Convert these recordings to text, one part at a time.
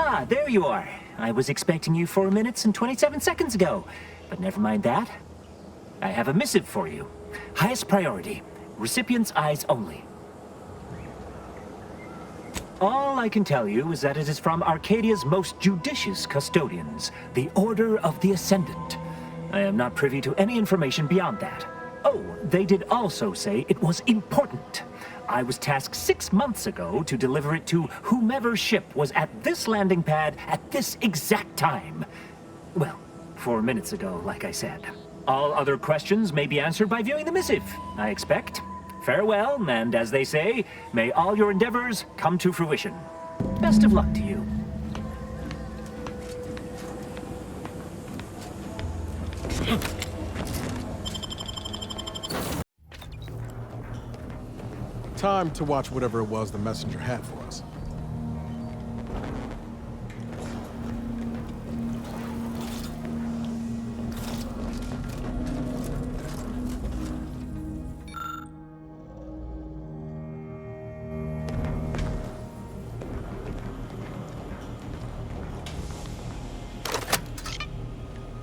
Ah, there you are. I was expecting you 4 minutes and 27 seconds ago. But never mind that. I have a missive for you. Highest priority. Recipient's eyes only. All I can tell you is that it is from Arcadia's most judicious custodians, the Order of the Ascendant. I am not privy to any information beyond that. Oh, they did also say it was important. I was tasked 6 months ago to deliver it to whomever ship was at this landing pad at this exact time. Well, 4 minutes ago, like I said. All other questions may be answered by viewing the missive, I expect. Farewell, and as they say, may all your endeavors come to fruition. Best of luck to you. Time to watch whatever it was the messenger had for us.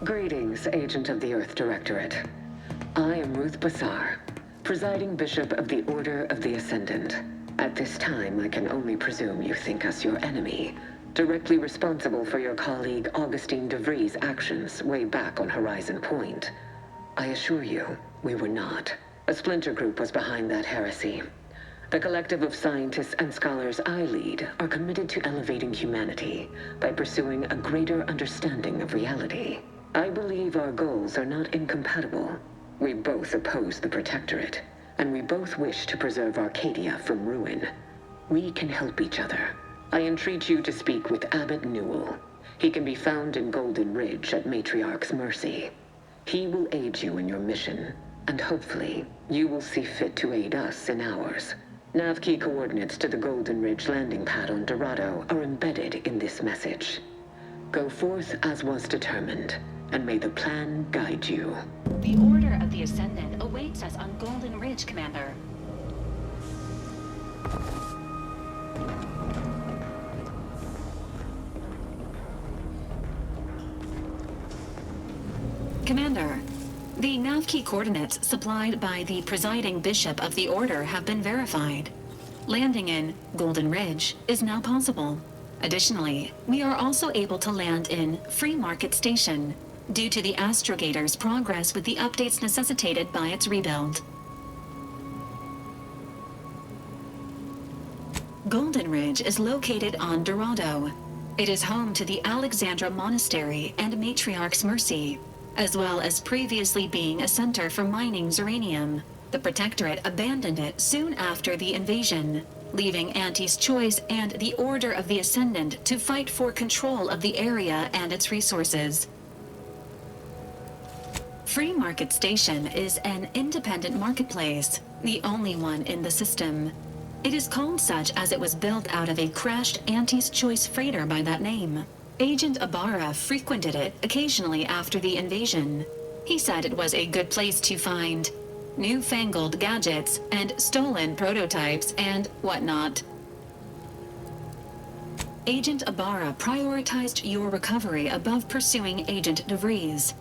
Greetings, Agent of the Earth Directorate. I am Ruth Bassar, Presiding Bishop of the Order of the Ascendant. At this time, I can only presume you think us your enemy, directly responsible for your colleague Augustine DeVries' actions way back on Horizon Point. I assure you, we were not. A splinter group was behind that heresy. The collective of scientists and scholars I lead are committed to elevating humanity by pursuing a greater understanding of reality. I believe our goals are not incompatible. We both oppose the Protectorate, and we both wish to preserve Arcadia from ruin. We can help each other. I entreat you to speak with Abbot Newell. He can be found in Golden Ridge at Matriarch's mercy. He will aid you in your mission, and hopefully, you will see fit to aid us in ours. Nav key coordinates to the Golden Ridge landing pad on Dorado are embedded in this message. Go forth as was determined, and may the plan guide you. The Order of the Ascendant awaits us on Golden Ridge, Commander. Commander, the nav key coordinates supplied by the presiding bishop of the Order have been verified. Landing in Golden Ridge is now possible. Additionally, we are also able to land in Free Market Station, due to the astrogator's progress with the updates necessitated by its rebuild. Golden Ridge is located on Dorado. It is home to the Alexandra Monastery and Matriarch's Mercy, as well as previously being a center for mining uranium. The Protectorate abandoned it soon after the invasion, leaving Auntie's Choice and the Order of the Ascendant to fight for control of the area and its resources. Free Market Station is an independent marketplace, the only one in the system. It is called such as it was built out of a crashed Auntie's Choice freighter by that name. Agent Ibarra frequented it occasionally after the invasion. He said it was a good place to find newfangled gadgets and stolen prototypes and whatnot. Agent Ibarra prioritized your recovery above pursuing Agent DeVries.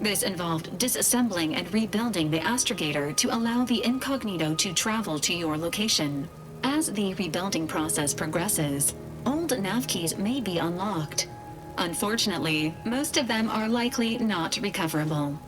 This involved disassembling and rebuilding the astrogator to allow the incognito to travel to your location. As the rebuilding process progresses, old nav keys may be unlocked. Unfortunately, most of them are likely not recoverable.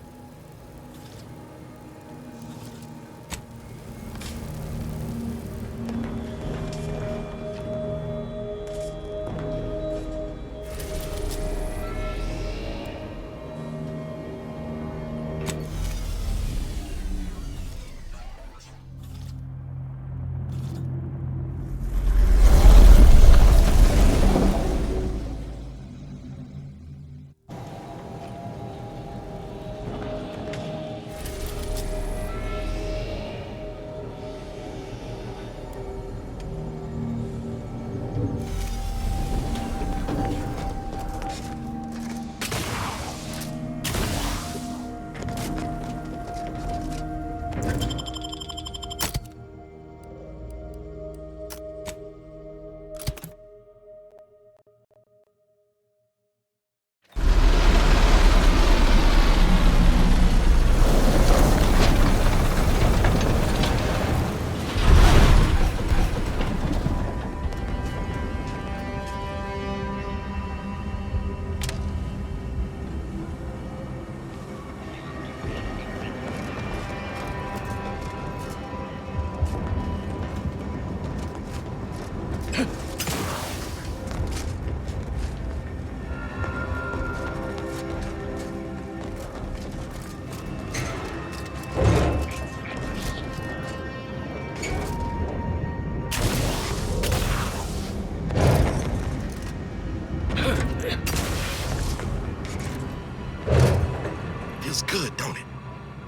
good, don't it?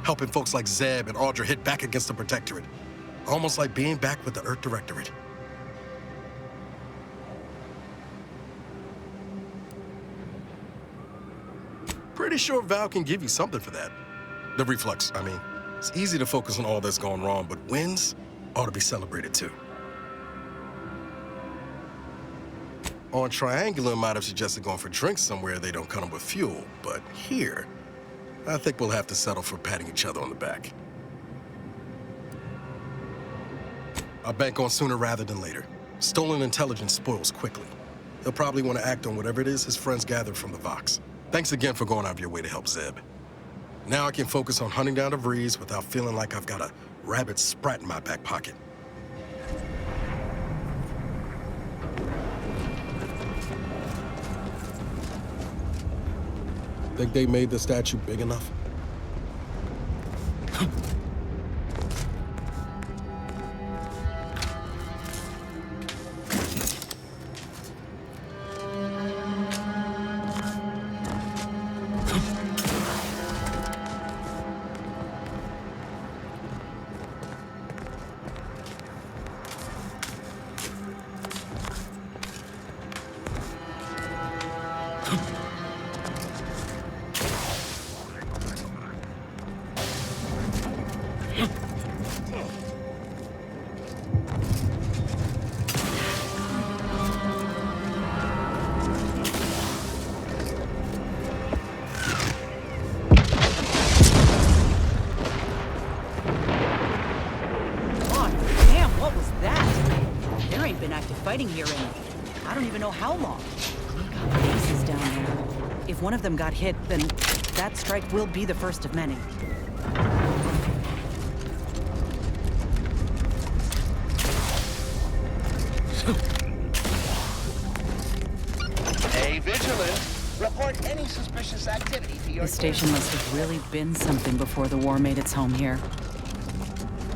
Helping folks like Zeb and Audra hit back against the Protectorate. Almost like being back with the Earth Directorate. Pretty sure Val can give you something for that. The reflux, I mean. It's easy to focus on all that's going wrong, but wins ought to be celebrated too. On Triangular might have suggested going for drinks somewhere they don't come with fuel, but here, I think we'll have to settle for patting each other on the back. I'll bank on sooner rather than later. Stolen intelligence spoils quickly. He'll probably want to act on whatever it is his friends gathered from the Vox. Thanks again for going out of your way to help Zeb. Now I can focus on hunting down the Vrees without feeling like I've got a rabid sprat in my back pocket. Think they made the statue big enough? Fighting here in I don't even know how long. We got bases down there. If one of them got hit, then that strike will be the first of many. Hey, Vigilant! Report any suspicious activity to your... This station must have really been something before the war made its home here.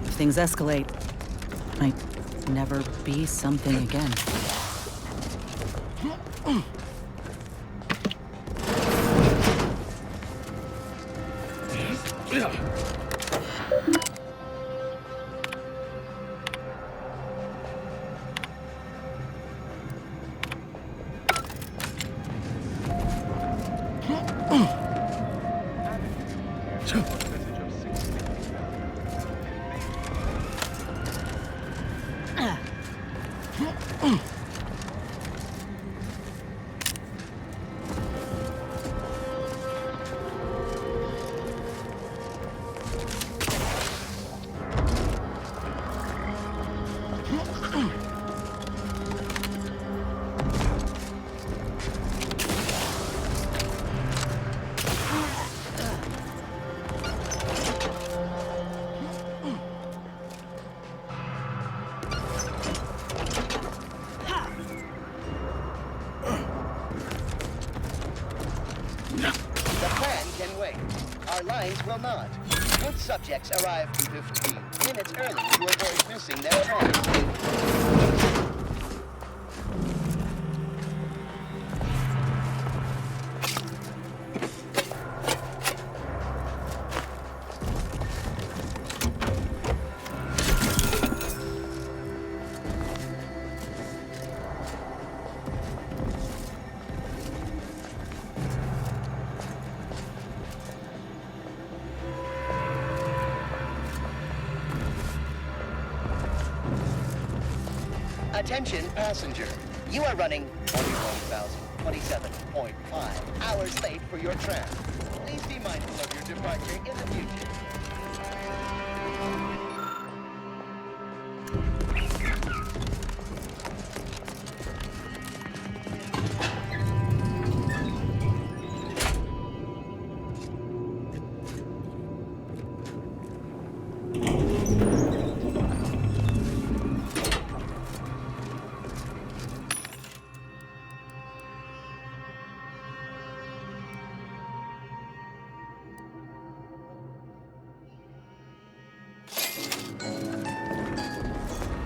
If things escalate, might never be something again. Will not. Good subjects arrive 15 minutes early to avoid missing their train. Attention passenger, you are running 21,027.5 hours late for your tram. Please be mindful of your departure in the future.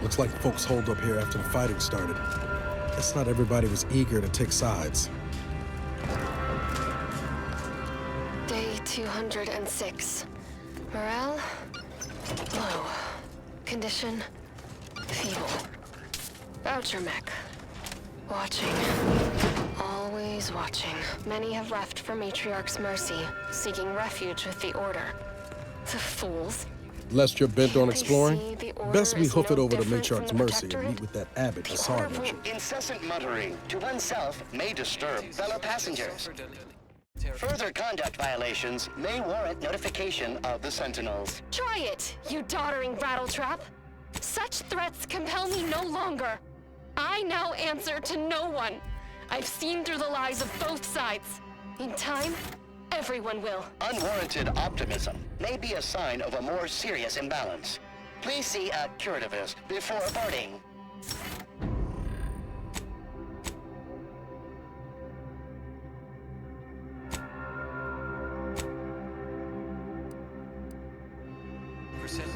Looks like folks holed up here after the fighting started. Guess not everybody was eager to take sides. Date 206. Morale? Low. Condition? Feeble. Voucher mech. Watching. Always watching. Many have left for Matriarch's mercy, seeking refuge with the Order. The fools. Lest you're bent on They exploring, see the Order best we is hoof it no over to different from Matriarch's the mercy and Protectorate. meet with that abbot Bassar mentioned. Incessant muttering to oneself may disturb fellow passengers. Further conduct violations may warrant notification of the Sentinels. Try it, you doddering rattletrap. Such threats compel me no longer. I now answer to no one. I've seen through the lies of both sides. In time, everyone will. Unwarranted optimism may be a sign of a more serious imbalance. Please see a curativist before boarding.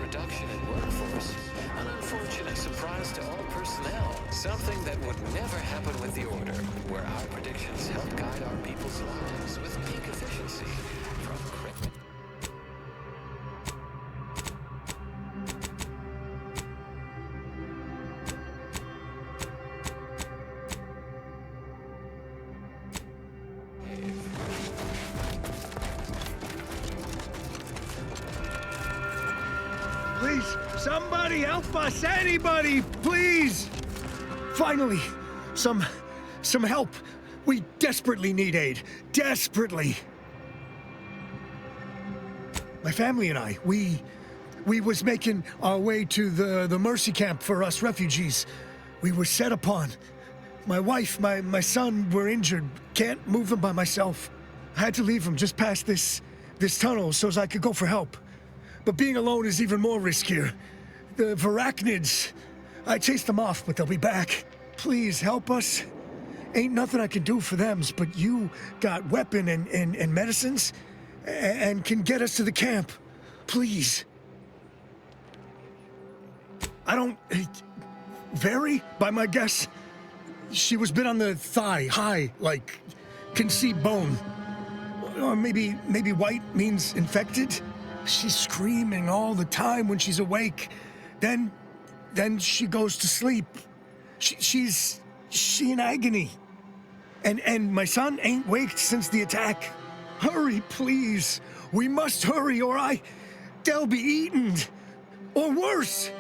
Reduction in workforce. An unfortunate surprise to all personnel. Something that would never happen with the Order, where our predictions help guide our people's lives with peak efficiency. From crypt. Please, somebody help us! Anybody, please! Finally, some help. We desperately need aid. Desperately. My family and I, we was making our way to the mercy camp for us refugees. We were set upon. My wife, my son were injured. Can't move them by myself. I had to leave them just past this tunnel so as I could go for help. But being alone is even more riskier. The Varachnids, I chased them off, but they'll be back. Please help us. Ain't nothing I can do for them, but you got weapon and medicines and can get us to the camp. Please. I don't... Vary, by my guess. She was bit on the thigh, high, like, can see bone. Or maybe white means infected? She's screaming all the time when she's awake. Then she goes to sleep. She in agony. And my son ain't waked since the attack. Hurry, please. We must hurry or they'll be eaten. Or worse.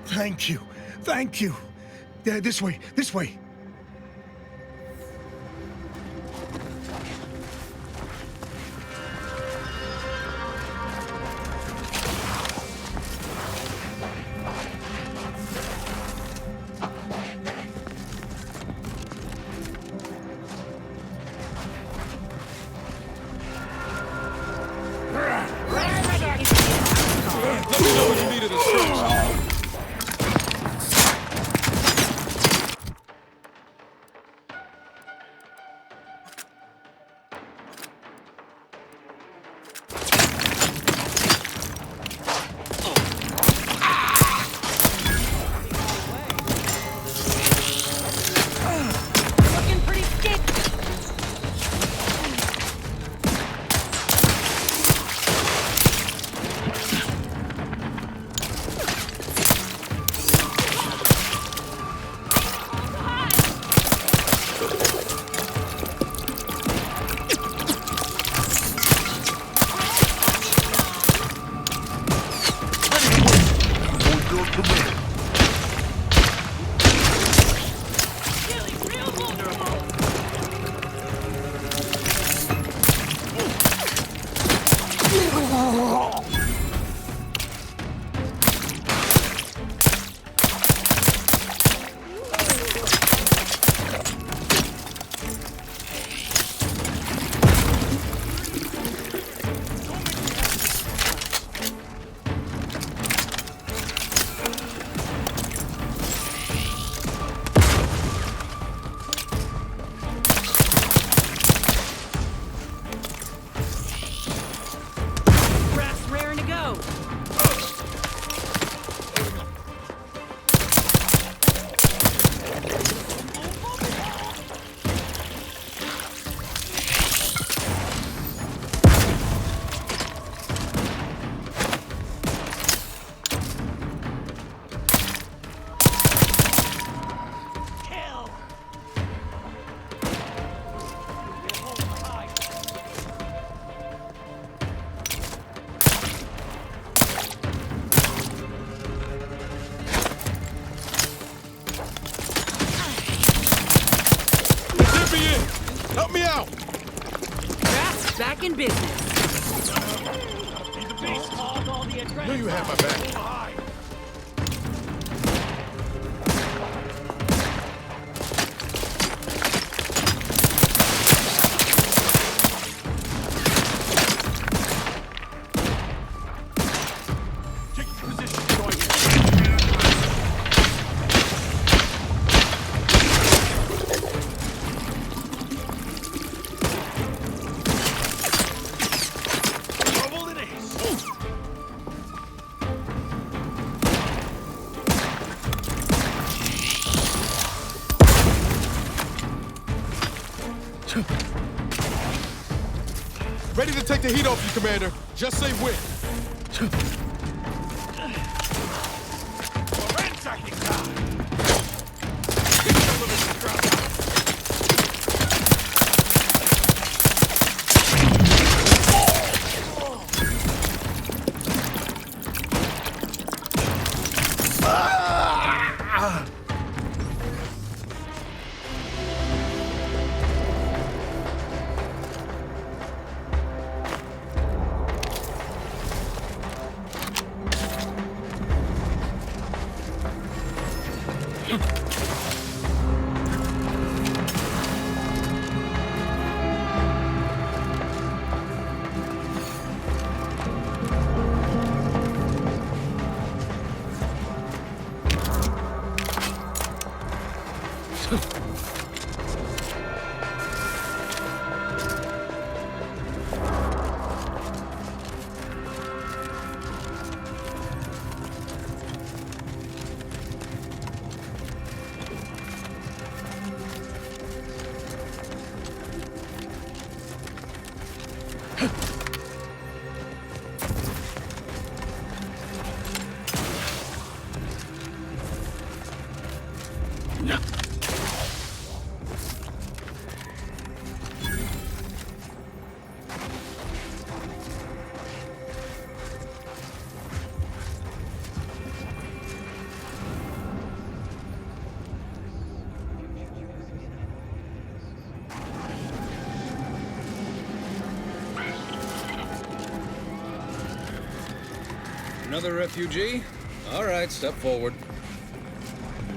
Thank you. Thank you. This way. back in business. Knew you had my back. Ready to take the heat off you, Commander. Just say when. Ransacking time. Another refugee? All right, step forward.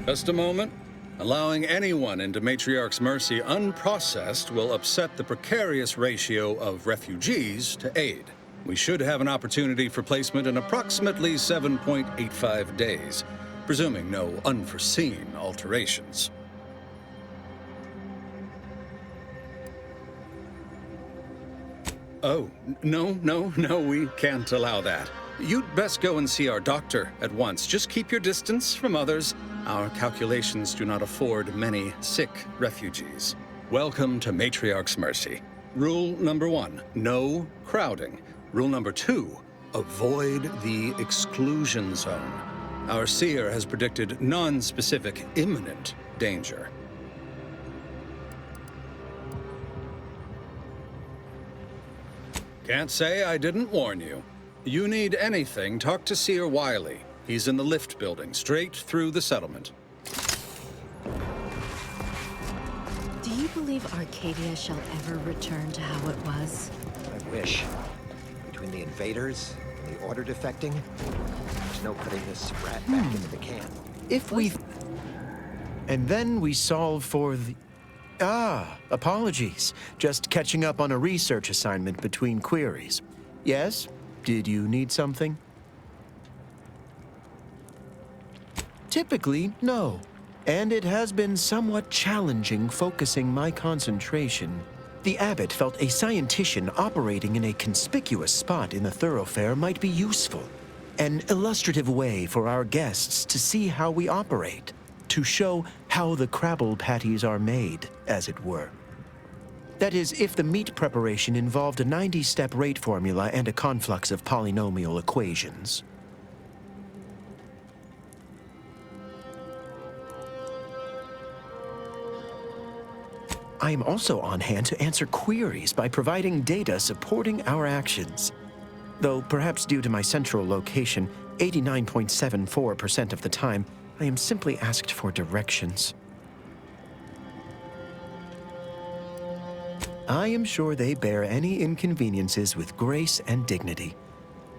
Just a moment. Allowing anyone into Matriarch's mercy unprocessed will upset the precarious ratio of refugees to aid. We should have an opportunity for placement in approximately 7.85 days, presuming no unforeseen alterations. Oh, no, we can't allow that. You'd best go and see our doctor at once. Just keep your distance from others. Our calculations do not afford many sick refugees. Welcome to Matriarch's Mercy. Rule number 1, no crowding. Rule number 2, avoid the exclusion zone. Our seer has predicted non-specific imminent danger. Can't say I didn't warn you. You need anything, talk to Seer Wiley. He's in the lift building, straight through the settlement. Do you believe Arcadia shall ever return to how it was? I wish. Between the invaders and the Order defecting, there's no putting this rat back into the can. If we... And then we solve for the... apologies. Just catching up on a research assignment between queries. Yes? Did you need something? Typically, no. And it has been somewhat challenging focusing my concentration. The abbot felt a scientician operating in a conspicuous spot in the thoroughfare might be useful. An illustrative way for our guests to see how we operate. To show how the crabble patties are made, as it were. That is, if the meat preparation involved a 90-step rate formula and a conflux of polynomial equations. I am also on hand to answer queries by providing data supporting our actions. Though perhaps due to my central location, 89.74% of the time, I am simply asked for directions. I am sure they bear any inconveniences with grace and dignity.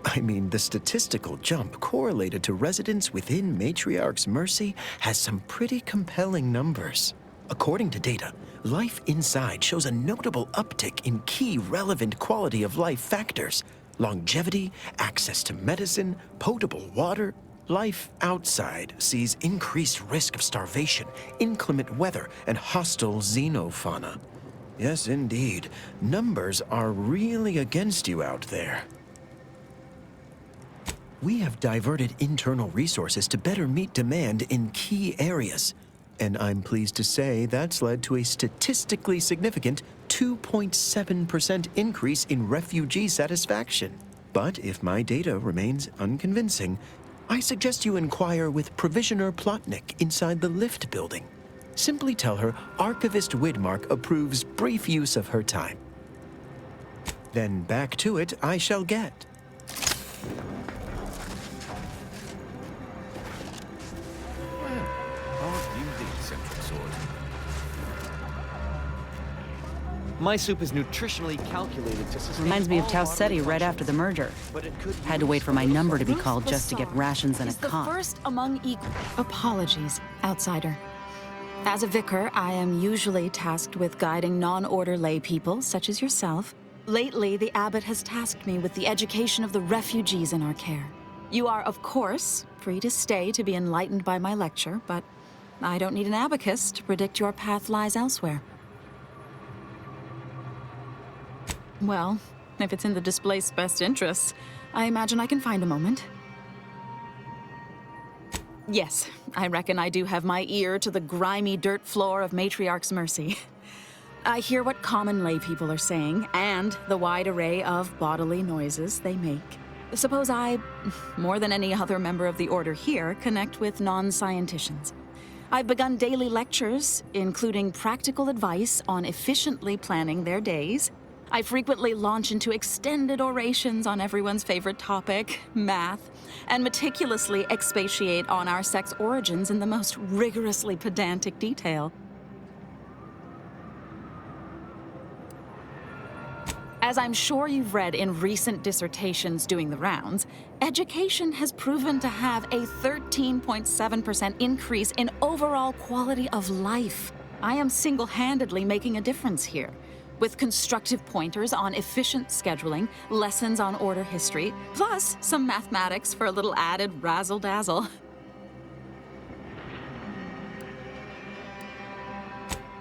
I mean, the statistical jump correlated to residents within Matriarch's Mercy has some pretty compelling numbers. According to data, life inside shows a notable uptick in key relevant quality of life factors: longevity, access to medicine, potable water. Life outside sees increased risk of starvation, inclement weather, and hostile xenofauna. Yes, indeed. Numbers are really against you out there. We have diverted internal resources to better meet demand in key areas. And I'm pleased to say that's led to a statistically significant 2.7% increase in refugee satisfaction. But if my data remains unconvincing, I suggest you inquire with Provisioner Plotnik inside the lift building. Simply tell her Archivist Widmark approves brief use of her time. Then back to it I shall get. Well, aren't you the eccentric sort? My soup is nutritionally calculated to sustain. Reminds me of all Tau bodily Ceti right after the merger. But it could Had to wait for my number to be called just to get rations and a the comp. first among equal. Apologies, outsider. As a vicar, I am usually tasked with guiding non-order lay people, such as yourself. Lately, the abbot has tasked me with the education of the refugees in our care. You are, of course, free to stay to be enlightened by my lecture, but I don't need an abacus to predict your path lies elsewhere. Well, if it's in the displaced's best interests, I imagine I can find a moment. Yes, I reckon I do have my ear to the grimy dirt floor of Matriarch's Mercy. I hear what common lay people are saying, and the wide array of bodily noises they make. Suppose I, more than any other member of the Order here, connect with non-scienticians. I've begun daily lectures, including practical advice on efficiently planning their days. I frequently launch into extended orations on everyone's favorite topic, math, and meticulously expatiate on our sex origins in the most rigorously pedantic detail. As I'm sure you've read in recent dissertations doing the rounds, education has proven to have a 13.7% increase in overall quality of life. I am single-handedly making a difference here, with constructive pointers on efficient scheduling, lessons on order history, plus some mathematics for a little added razzle-dazzle.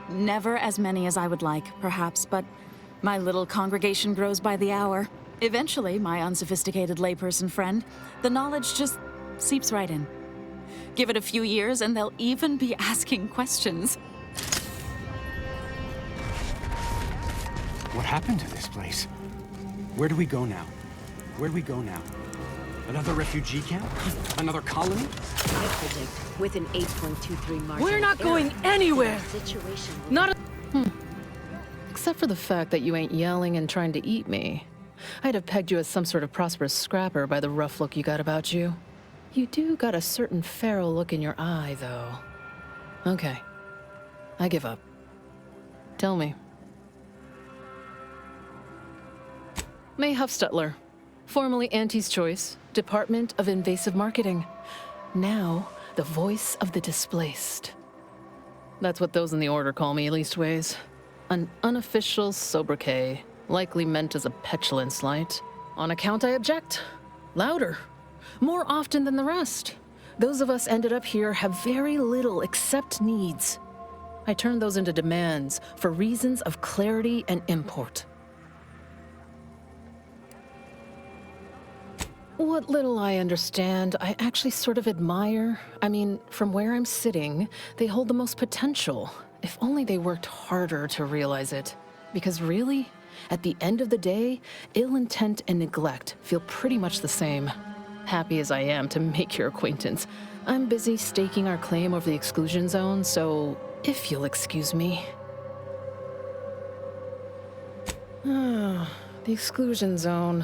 Never as many as I would like, perhaps, but my little congregation grows by the hour. Eventually, my unsophisticated layperson friend, the knowledge just seeps right in. Give it a few years and they'll even be asking questions. What happened to this place? Where do we go now? Where do we go now? Another refugee camp? Another colony? I predict with an 8.23 margin. We're not going anywhere! Situation Not a... Except for the fact that you ain't yelling and trying to eat me. I'd have pegged you as some sort of prosperous scrapper by the rough look you got about you. You do got a certain feral look in your eye, though. Okay. I give up. Tell me. May Huffstutler, formerly Auntie's Choice, Department of Invasive Marketing. Now, the voice of the displaced. That's what those in the Order call me, leastways. An unofficial sobriquet, likely meant as a petulant slight. On account I object. Louder. More often than the rest. Those of us ended up here have very little except needs. I turn those into demands for reasons of clarity and import. What little I understand, I actually sort of admire. I mean, from where I'm sitting, they hold the most potential. If only they worked harder to realize it. Because really, at the end of the day, ill intent and neglect feel pretty much the same. Happy as I am to make your acquaintance, I'm busy staking our claim over the exclusion zone, so if you'll excuse me. The exclusion zone.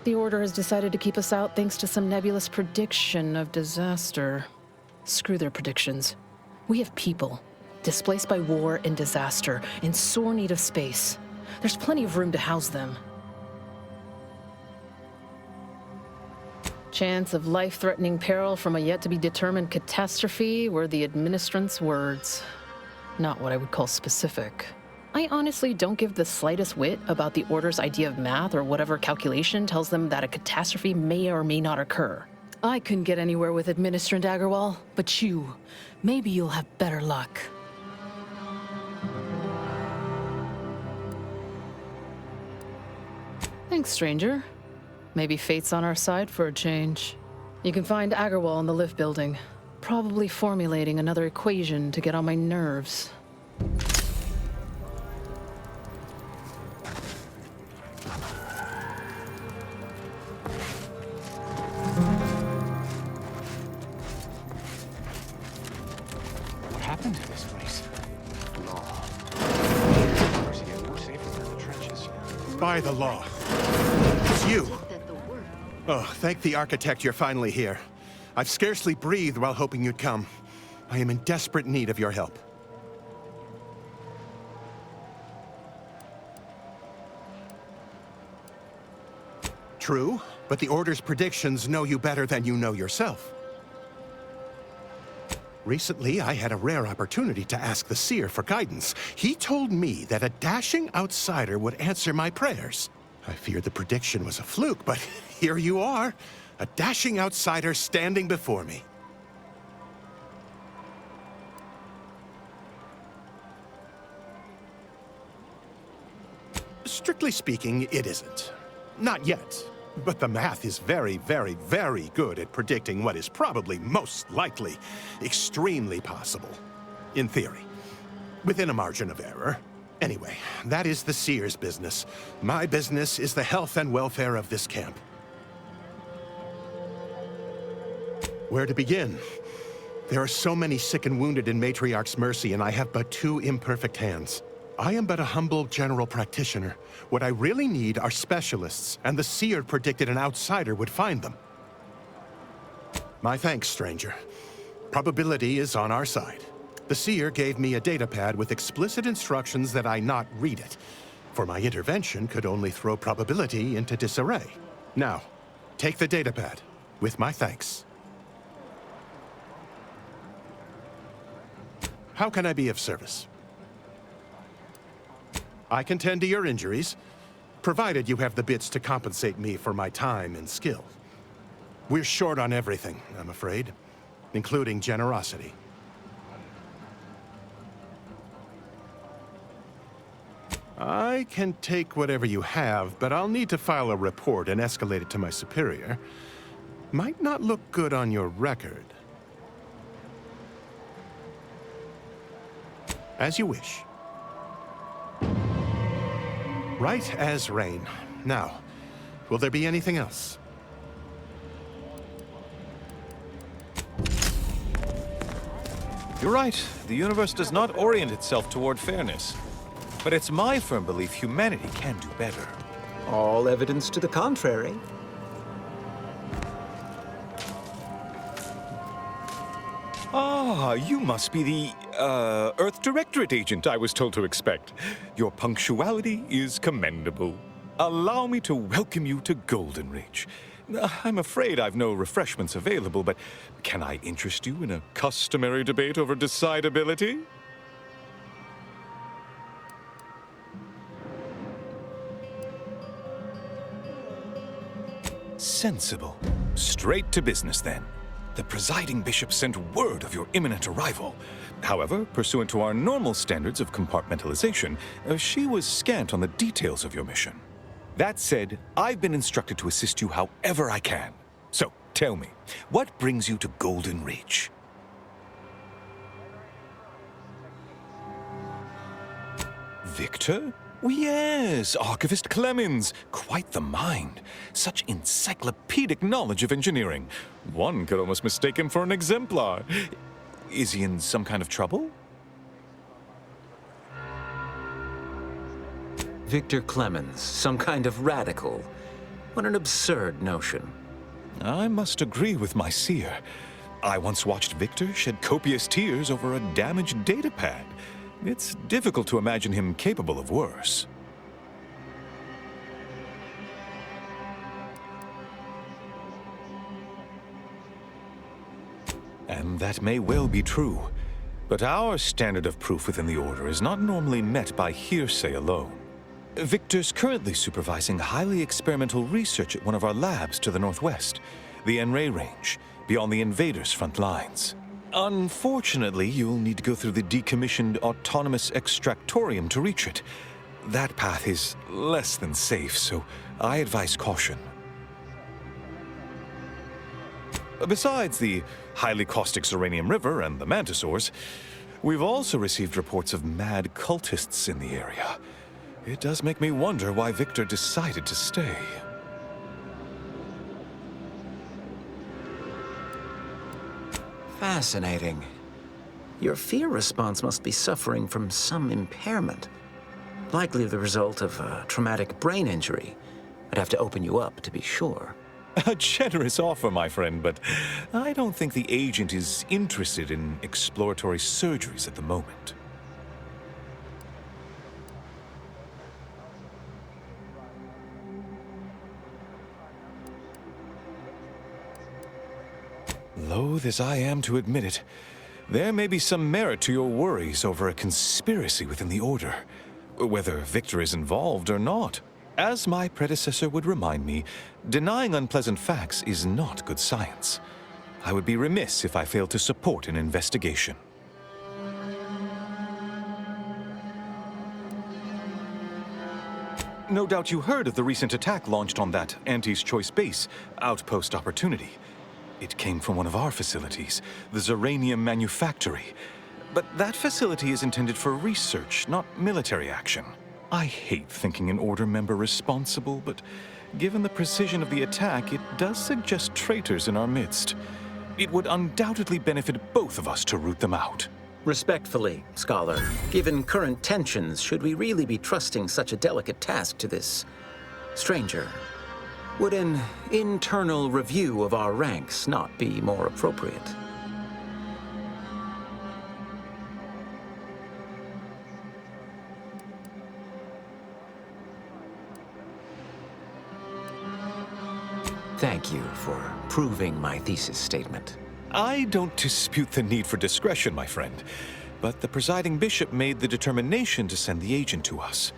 The Order has decided to keep us out thanks to some nebulous prediction of disaster. Screw their predictions. We have people, displaced by war and disaster, in sore need of space. There's plenty of room to house them. Chance of life-threatening peril from a yet-to-be-determined catastrophe were the administrant's words. Not what I would call specific. I honestly don't give the slightest whit about the Order's idea of math or whatever calculation tells them that a catastrophe may or may not occur. I couldn't get anywhere with Administrant Agarwal, but you, maybe you'll have better luck. Thanks, stranger. Maybe fate's on our side for a change. You can find Agarwal in the lift building, probably formulating another equation to get on my nerves. What happened to this place? Law. More safer than the trenches. By the law. It's you. Oh, thank the architect you're finally here. I've scarcely breathed while hoping you'd come. I am in desperate need of your help. True, but the Order's predictions know you better than you know yourself. Recently, I had a rare opportunity to ask the Seer for guidance. He told me that a dashing outsider would answer my prayers. I feared the prediction was a fluke, but here you are, a dashing outsider standing before me. Strictly speaking, it isn't. Not yet. But the math is very, very, very good at predicting what is probably most likely, extremely possible. In theory. Within a margin of error. Anyway, that is the Seer's business. My business is the health and welfare of this camp. Where to begin? There are so many sick and wounded in Matriarch's mercy, and I have but 2 imperfect hands. I am but a humble general practitioner. What I really need are specialists, and the Seer predicted an outsider would find them. My thanks, stranger. Probability is on our side. The Seer gave me a datapad with explicit instructions that I not read it, for my intervention could only throw probability into disarray. Now, take the datapad, with my thanks. How can I be of service? I can tend to your injuries, provided you have the bits to compensate me for my time and skill. We're short on everything, I'm afraid, including generosity. I can take whatever you have, but I'll need to file a report and escalate it to my superior. Might not look good on your record. As you wish. Right as rain. Now, will there be anything else? You're right. The universe does not orient itself toward fairness. But it's my firm belief humanity can do better. All evidence to the contrary. Ah, you must be the, Earth Directorate agent I was told to expect. Your punctuality is commendable. Allow me to welcome you to Golden Reach. I'm afraid I've no refreshments available, but can I interest you in a customary debate over decidability? Sensible. Straight to business, then. The presiding bishop sent word of your imminent arrival. However, pursuant to our normal standards of compartmentalization, she was scant on the details of your mission. That said, I've been instructed to assist you however I can. So, tell me, what brings you to Golden Reach? Victor? Oh, yes, Archivist Clemens. Quite the mind. Such encyclopedic knowledge of engineering. One could almost mistake him for an exemplar. Is he in some kind of trouble? Victor Clemens, some kind of radical. What an absurd notion. I must agree with my seer. I once watched Victor shed copious tears over a damaged datapad. It's difficult to imagine him capable of worse. And that may well be true. But our standard of proof within the Order is not normally met by hearsay alone. Victor's currently supervising highly experimental research at one of our labs to the northwest, the Enray Range, beyond the invaders' front lines. Unfortunately, you'll need to go through the decommissioned autonomous extractorium to reach it. That path is less than safe, so I advise caution. Besides the highly caustic Zeranium River and the Mantisaurs, we've also received reports of mad cultists in the area. It does make me wonder why Victor decided to stay. Fascinating. Your fear response must be suffering from some impairment. Likely the result of a traumatic brain injury. I'd have to open you up to be sure. A generous offer, my friend, but I don't think the agent is interested in exploratory surgeries at the moment. Loath as I am to admit it, there may be some merit to your worries over a conspiracy within the Order, whether Victor is involved or not. As my predecessor would remind me, denying unpleasant facts is not good science. I would be remiss if I failed to support an investigation. No doubt you heard of the recent attack launched on that Auntie's Choice base, Outpost Opportunity. It came from one of our facilities, the Zeranium Manufactory. But that facility is intended for research, not military action. I hate thinking an Order member responsible, but given the precision of the attack, it does suggest traitors in our midst. It would undoubtedly benefit both of us to root them out. Respectfully, Scholar, given current tensions, should we really be trusting such a delicate task to this stranger? Would an internal review of our ranks not be more appropriate? Thank you for proving my thesis statement. I don't dispute the need for discretion, my friend, but the presiding bishop made the determination to send the agent to us.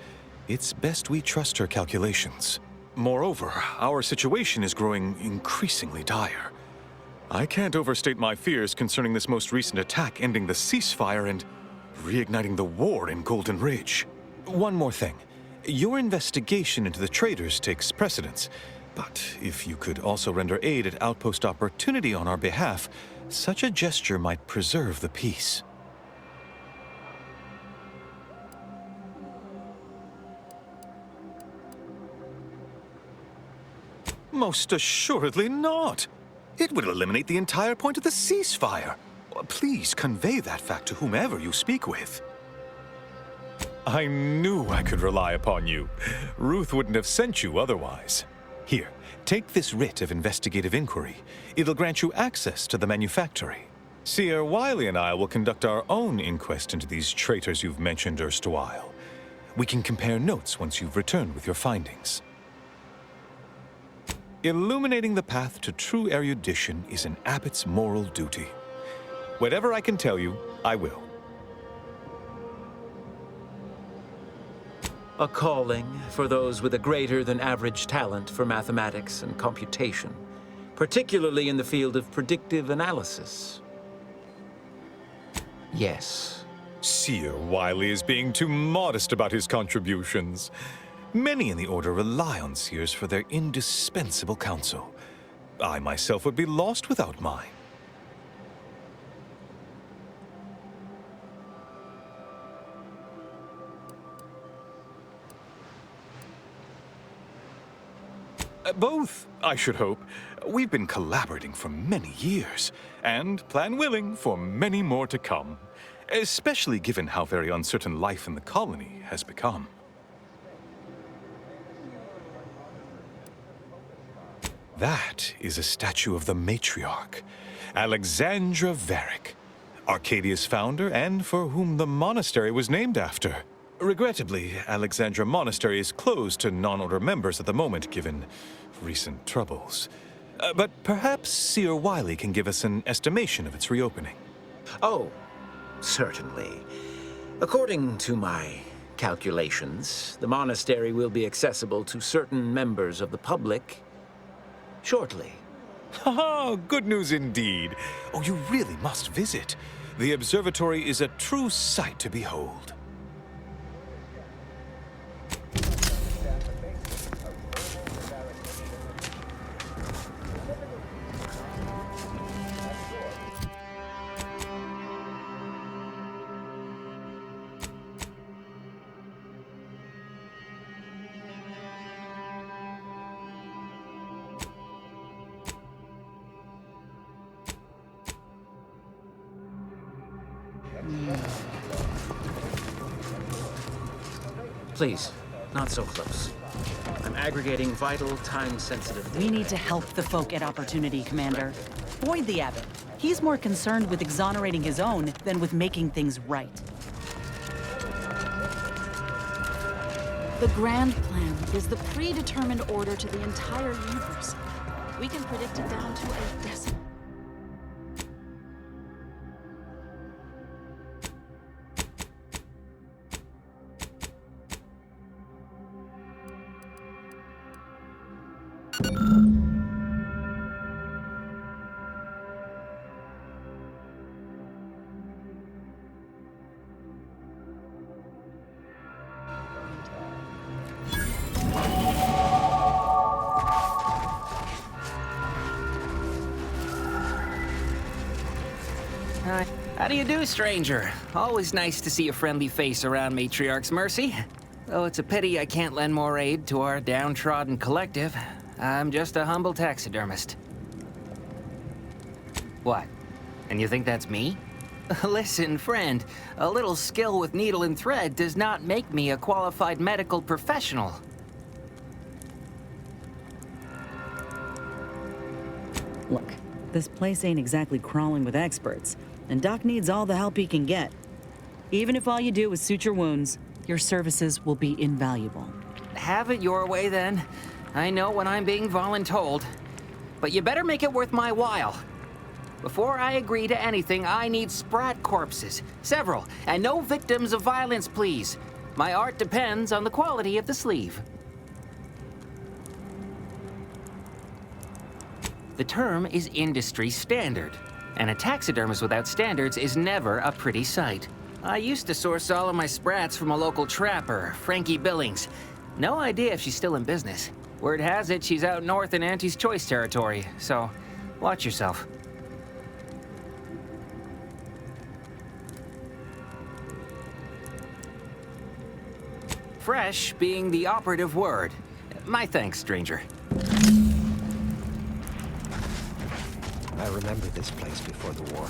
It's best we trust her calculations. Moreover, our situation is growing increasingly dire. I can't overstate my fears concerning this most recent attack ending the ceasefire and reigniting the war in Golden Ridge. One more thing. Your investigation into the traitors takes precedence, but if you could also render aid at Outpost Opportunity on our behalf, such a gesture might preserve the peace. Most assuredly not. It would eliminate the entire point of the ceasefire. Please convey that fact to whomever you speak with. I knew I could rely upon you. Ruth wouldn't have sent you otherwise. Here, take this writ of investigative inquiry. It'll grant you access to the manufactory. Seer Wiley and I will conduct our own inquest into these traitors you've mentioned erstwhile. We can compare notes once you've returned with your findings. Illuminating the path to true erudition is an abbot's moral duty. Whatever I can tell you, I will. A calling for those with a greater than average talent for mathematics and computation, particularly in the field of predictive analysis. Yes. Seer Wiley is being too modest about his contributions. Many in the Order rely on seers for their indispensable counsel. I myself would be lost without mine. Both, I should hope. We've been collaborating for many years, and, plan willing, for many more to come. Especially given how very uncertain life in the colony has become. That is a statue of the matriarch, Alexandra Varick, Arcadia's founder and for whom the monastery was named after. Regrettably, Alexandra Monastery is closed to non-Order members at the moment, given recent troubles. But perhaps Seer Wiley can give us an estimation of its reopening. Oh, certainly. According to my calculations, the monastery will be accessible to certain members of the public shortly. Haha, good news indeed. Oh, you really must visit. The observatory is a true sight to behold. Please, not so close. I'm aggregating vital, time-sensitive data. We need to help the folk at Opportunity, Commander. Void the Abbot. He's more concerned with exonerating his own than with making things right. The grand plan is the predetermined order to the entire universe. We can predict it down to a decimal. How do you do, stranger? Always nice to see a friendly face around Matriarch's Mercy. Though it's a pity I can't lend more aid to our downtrodden collective. I'm just a humble taxidermist. What? And you think that's me? Listen, friend, a little skill with needle and thread does not make me a qualified medical professional. Look, this place ain't exactly crawling with experts, and Doc needs all the help he can get. Even if all you do is suture wounds, your services will be invaluable. Have it your way, then. I know when I'm being voluntold. But you better make it worth my while. Before I agree to anything, I need sprat corpses. Several. And no victims of violence, please. My art depends on the quality of the sleeve. The term is industry standard. And a taxidermist without standards is never a pretty sight. I used to source all of my sprats from a local trapper, Frankie Billings. No idea if she's still in business. Word has it she's out north in Auntie's Choice territory, so watch yourself. Fresh being the operative word. My thanks, stranger. I remember this place before the war.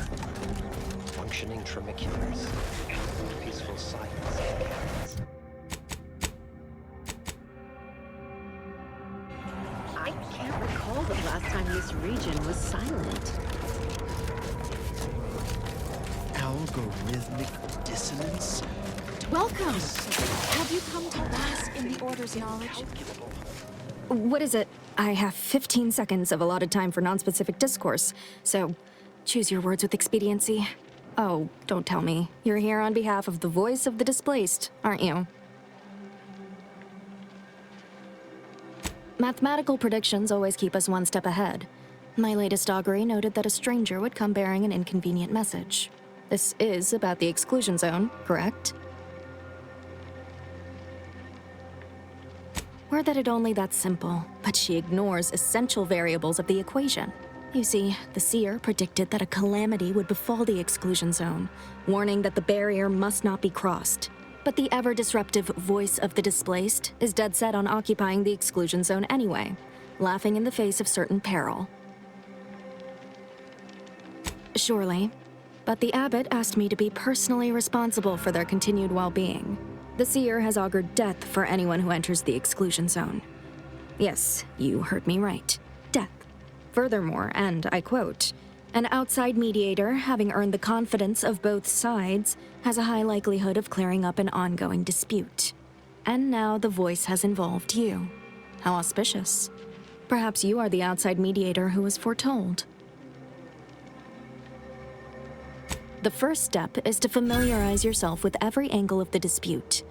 Functioning tramiculars, peaceful silence in the cabins. I can't recall the last time this region was silent. Algorithmic dissonance? Welcome! Have you come to bask in the Order's knowledge? What is it? I have 15 seconds of allotted time for non-specific discourse, so choose your words with expediency. Oh, don't tell me. You're here on behalf of the voice of the displaced, aren't you? Mathematical predictions always keep us one step ahead. My latest augury noted that a stranger would come bearing an inconvenient message. This is about the exclusion zone, correct? Or that it only that simple, but she ignores essential variables of the equation. You see, the seer predicted that a calamity would befall the exclusion zone, warning that the barrier must not be crossed. But the ever-disruptive voice of the displaced is dead set on occupying the exclusion zone anyway, laughing in the face of certain peril. Surely, but the abbot asked me to be personally responsible for their continued well-being. The seer has augured death for anyone who enters the exclusion zone. Yes, you heard me right. Death. Furthermore, and I quote, "An outside mediator, having earned the confidence of both sides, has a high likelihood of clearing up an ongoing dispute." And now the voice has involved you. How auspicious. Perhaps you are the outside mediator who was foretold. The first step is to familiarize yourself with every angle of the dispute.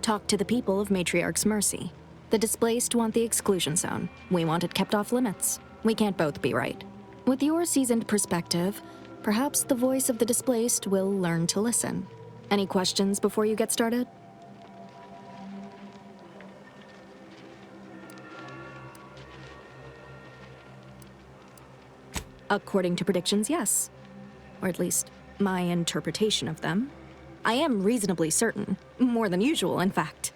Talk to the people of Matriarch's Mercy. The displaced want the exclusion zone. We want it kept off limits. We can't both be right. With your seasoned perspective, perhaps the voice of the displaced will learn to listen. Any questions before you get started? According to predictions, yes. Or at least, my interpretation of them. I am reasonably certain. More than usual, in fact.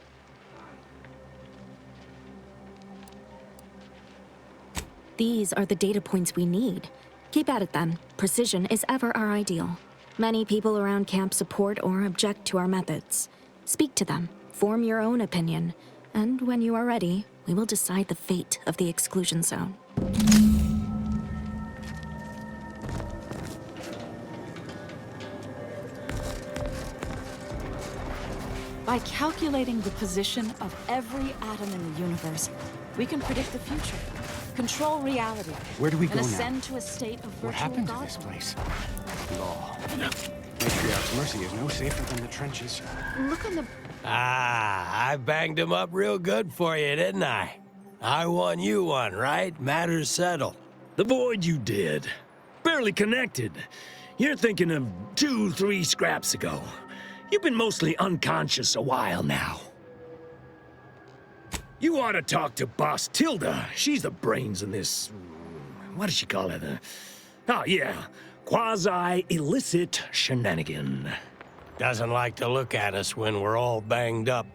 These are the data points we need. Keep at it then. Precision is ever our ideal. Many people around camp support or object to our methods. Speak to them, form your own opinion, and when you are ready, we will decide the fate of the exclusion zone. By calculating the position of every atom in the universe, we can predict the future, control reality, Where do we go and now? ascend to a state of virtual What happened to godhood. this place? Law. Matriarch's Mercy is no safer than the trenches. Look on the... I banged him up real good for you, didn't I? I won you one, right? Matters settled. The void you did. Barely connected. You're thinking of 2-3 scraps ago. You've been mostly unconscious a while now. You ought to talk to Boss Tilda. She's the brains in this... What does she call it? Oh, yeah. Quasi-illicit shenanigan. Doesn't like to look at us when we're all banged up.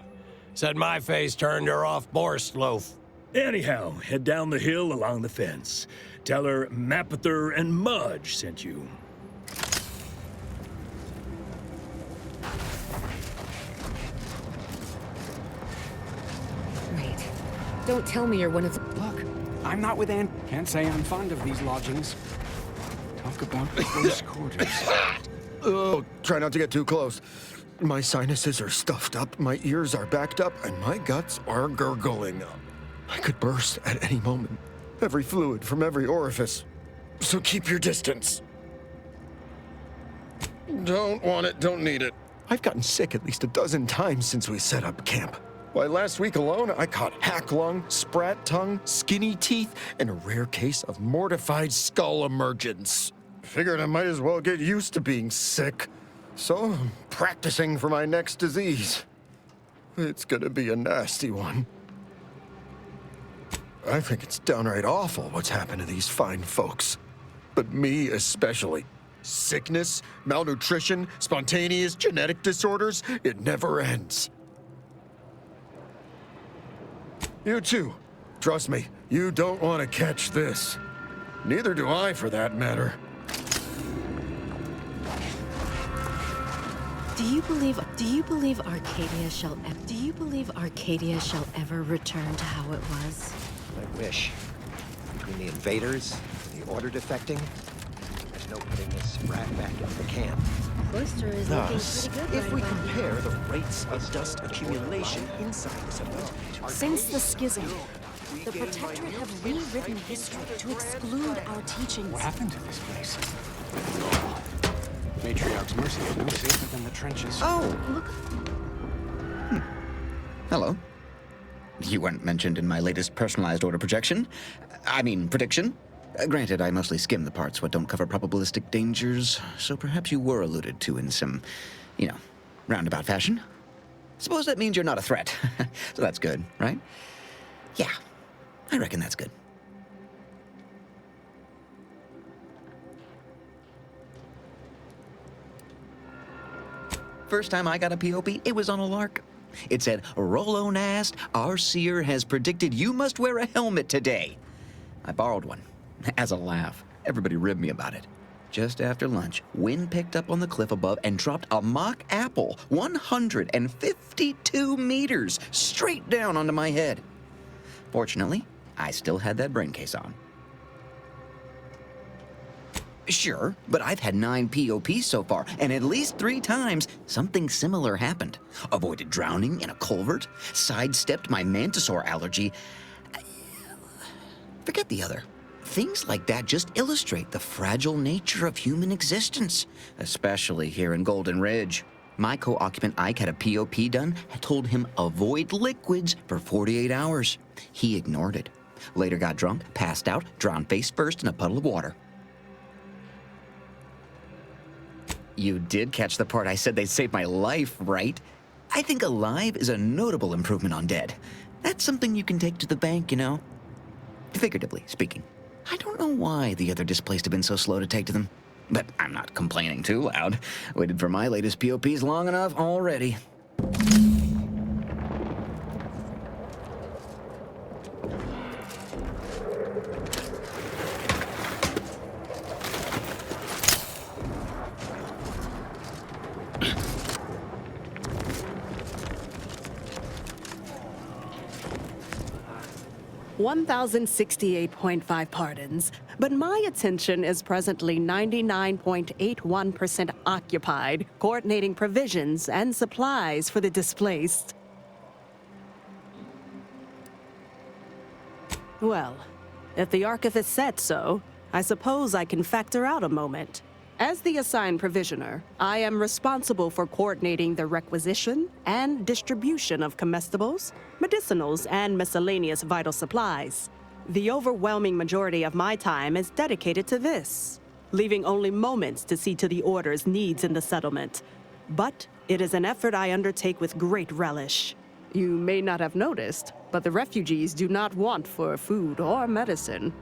Said my face turned her off Borscht loaf. Anyhow, head down the hill along the fence. Tell her Mapother and Mudge sent you. Wait. Don't tell me you're one of the... Look, I'm not with Aunt. Can't say I'm fond of these lodgings. Talk about close quarters. Oh, try not to get too close. My sinuses are stuffed up, my ears are backed up, and my guts are gurgling. I could burst at any moment. Every fluid from every orifice. So keep your distance. Don't want it, don't need it. I've gotten sick at least a dozen times since we set up camp. Why, last week alone, I caught hack lung, sprat tongue, skinny teeth, and a rare case of mortified skull emergence. Figured I might as well get used to being sick. So I'm practicing for my next disease. It's gonna be a nasty one. I think it's downright awful what's happened to these fine folks. But me especially. Sickness, malnutrition, spontaneous genetic disorders, it never ends. You too. Trust me, you don't want to catch this. Neither do I, for that matter. Do you believe Arcadia shall ever return to how it was? I wish. Between the invaders and the Order defecting, there's no putting this rat back into the camp. Cloister is Thus, looking pretty good if we right about compare the rates of dust accumulation inside this event, Since the schism, the Protectorate have rewritten history to exclude our teachings. What happened to this place? Law. Matriarch's Mercy is no safer than the trenches. Oh! Look. Hello. You weren't mentioned in my latest personalized order projection. I mean, prediction. Granted, I mostly skim the parts what don't cover probabilistic dangers, so perhaps you were alluded to in some, roundabout fashion. Suppose that means you're not a threat. So that's good, right? Yeah, I reckon that's good. First time I got a POP, it was on a lark. It said, Rolo Nast, our seer has predicted you must wear a helmet today. I borrowed one, as a laugh. Everybody ribbed me about it. Just after lunch, wind picked up on the cliff above and dropped a mock apple 152 meters straight down onto my head. Fortunately, I still had that brain case on. Sure, but I've had 9 POPs so far, and at least 3 times something similar happened. Avoided drowning in a culvert, sidestepped my mantisaur allergy. Forget the other. Things like that just illustrate the fragile nature of human existence, especially here in Golden Ridge. My co-occupant Ike had a POP done and told him avoid liquids for 48 hours. He ignored it. Later got drunk, passed out, drowned face first in a puddle of water. You did catch the part I said they'd saved my life, right? I think alive is a notable improvement on dead. That's something you can take to the bank, you know? Figuratively speaking. I don't know why the other displaced have been so slow to take to them. But I'm not complaining too loud. Waited for my latest POPs long enough already. $1,068.5 pardons, but my attention is presently 99.81% occupied, coordinating provisions and supplies for the displaced. Well, if the archivist said so, I suppose I can factor out a moment. As the assigned provisioner, I am responsible for coordinating the requisition and distribution of comestibles, medicinals, and miscellaneous vital supplies. The overwhelming majority of my time is dedicated to this, leaving only moments to see to the Order's needs in the settlement. But it is an effort I undertake with great relish. You may not have noticed, but the refugees do not want for food or medicine.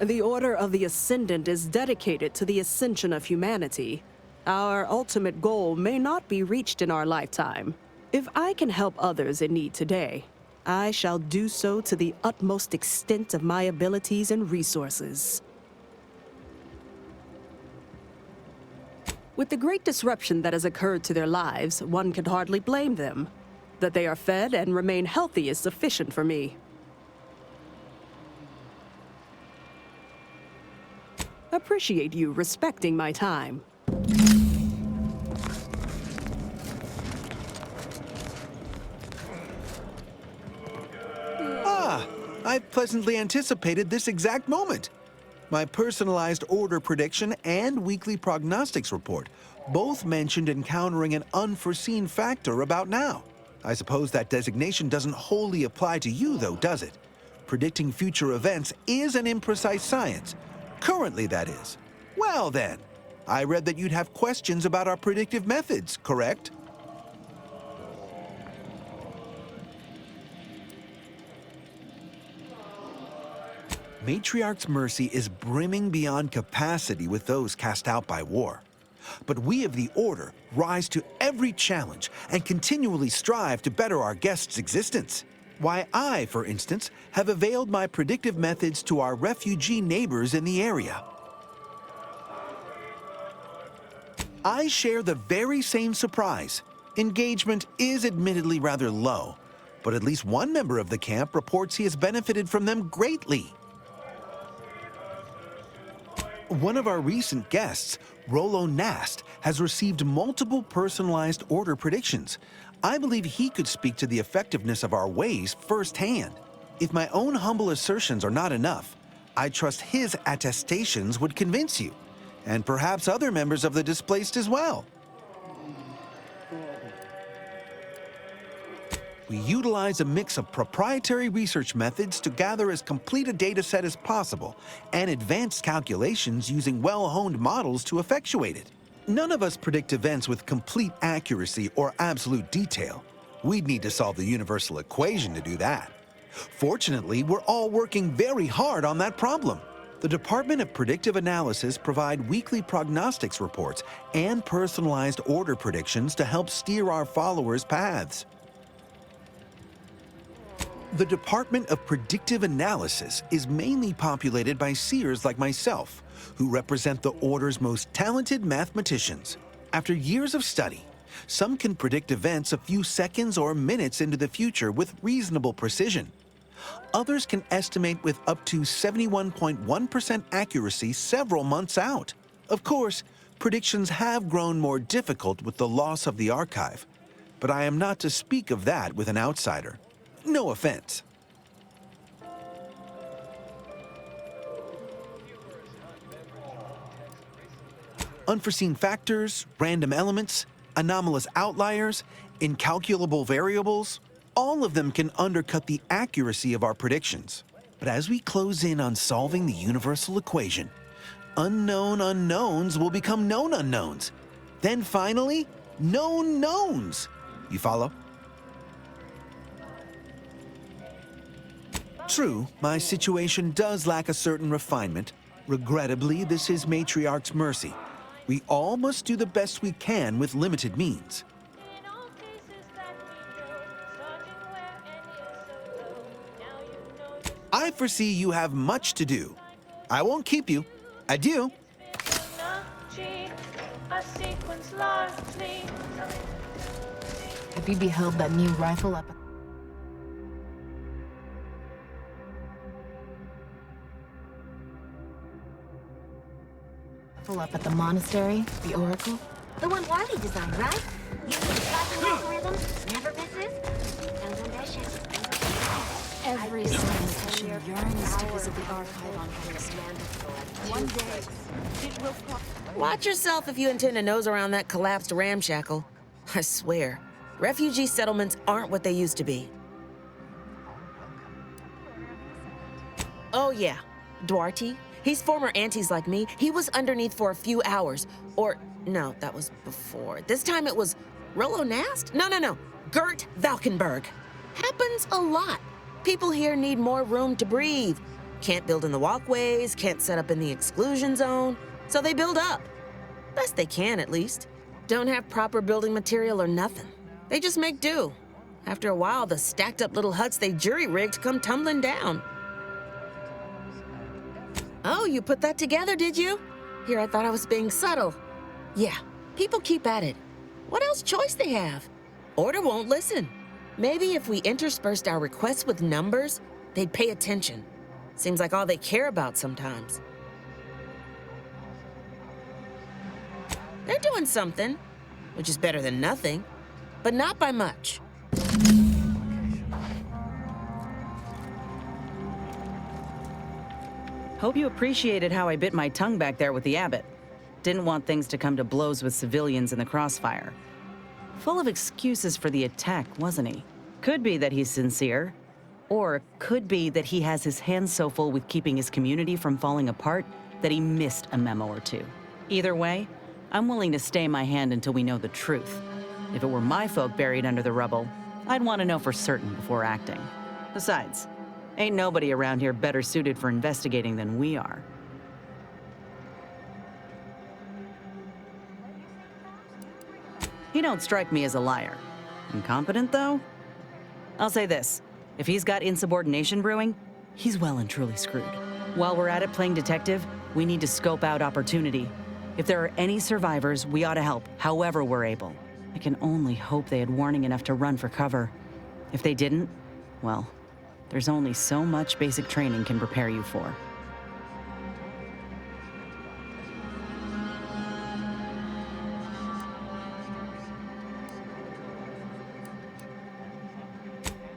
The Order of the Ascendant is dedicated to the ascension of humanity. Our ultimate goal may not be reached in our lifetime. If I can help others in need today, I shall do so to the utmost extent of my abilities and resources. With the great disruption that has occurred to their lives, one can hardly blame them. That they are fed and remain healthy is sufficient for me. Appreciate you respecting my time. Ah, I pleasantly anticipated this exact moment. My personalized order prediction and weekly prognostics report both mentioned encountering an unforeseen factor about now. I suppose that designation doesn't wholly apply to you, though, does it? Predicting future events is an imprecise science. Currently, that is. Well then, I read that you'd have questions about our predictive methods, correct? Matriarch's mercy is brimming beyond capacity with those cast out by war. But we of the Order rise to every challenge and continually strive to better our guests' existence. Why, I, for instance, have availed my predictive methods to our refugee neighbors in the area. I share the very same surprise. Engagement is admittedly rather low, but at least one member of the camp reports he has benefited from them greatly. One of our recent guests, Rolo Nast, has received multiple personalized order predictions. I believe he could speak to the effectiveness of our ways firsthand. If my own humble assertions are not enough, I trust his attestations would convince you, and perhaps other members of the displaced as well. We utilize a mix of proprietary research methods to gather as complete a data set as possible, and advanced calculations using well-honed models to effectuate it. None of us predict events with complete accuracy or absolute detail. We'd need to solve the universal equation to do that. Fortunately, we're all working very hard on that problem. The Department of Predictive Analysis provide weekly prognostics reports and personalized order predictions to help steer our followers' paths. The Department of Predictive Analysis is mainly populated by seers like myself, who represent the Order's most talented mathematicians. After years of study, some can predict events a few seconds or minutes into the future with reasonable precision. Others can estimate with up to 71.1% accuracy several months out. Of course, predictions have grown more difficult with the loss of the archive. but I am not to speak of that with an outsider. No offense. Unforeseen factors, random elements, anomalous outliers, incalculable variables, all of them can undercut the accuracy of our predictions. But as we close in on solving the universal equation, unknown unknowns will become known unknowns. Then finally, known knowns. You follow? True, my situation does lack a certain refinement. Regrettably, this is Matriarch's mercy. We all must do the best we can with limited means. I foresee you have much to do. I won't keep you. Adieu. Have you beheld that new rifle up at the monastery? The Oracle? The one Wiley designed, right? Using the flashing algorithm, never misses, and ambitious. Every scientist yearns to visit the archive on Earth. One day, it will... Watch yourself if you intend to nose around that collapsed ramshackle. I swear, refugee settlements aren't what they used to be. Oh yeah, Duarte. He's former Aunties like me. He was underneath for a few hours. Or, no, that was before. This time it was Rollo Nast? No. Gert Valkenberg. Happens a lot. People here need more room to breathe. Can't build in the walkways, can't set up in the exclusion zone. So they build up. Best they can, at least. Don't have proper building material or nothing. They just make do. After a while, the stacked up little huts they jury-rigged come tumbling down. Oh, you put that together, did you? Here, I thought I was being subtle. Yeah, people keep at it. What else choice they have? Order won't listen. Maybe if we interspersed our requests with numbers, they'd pay attention. Seems like all they care about sometimes. They're doing something, which is better than nothing, but not by much. Hope you appreciated how I bit my tongue back there with the abbot. Didn't want things to come to blows with civilians in the crossfire. Full of excuses for the attack, wasn't he? Could be that he's sincere, or could be that he has his hands so full with keeping his community from falling apart that he missed a memo or two. Either way, I'm willing to stay my hand until we know the truth. If it were my folk buried under the rubble, I'd want to know for certain before acting. Besides, ain't nobody around here better suited for investigating than we are. He don't strike me as a liar. Incompetent, though? I'll say this. If he's got insubordination brewing, he's well and truly screwed. While we're at it playing detective, we need to scope out opportunity. If there are any survivors, we ought to help, however we're able. I can only hope they had warning enough to run for cover. If they didn't, well, there's only so much basic training can prepare you for.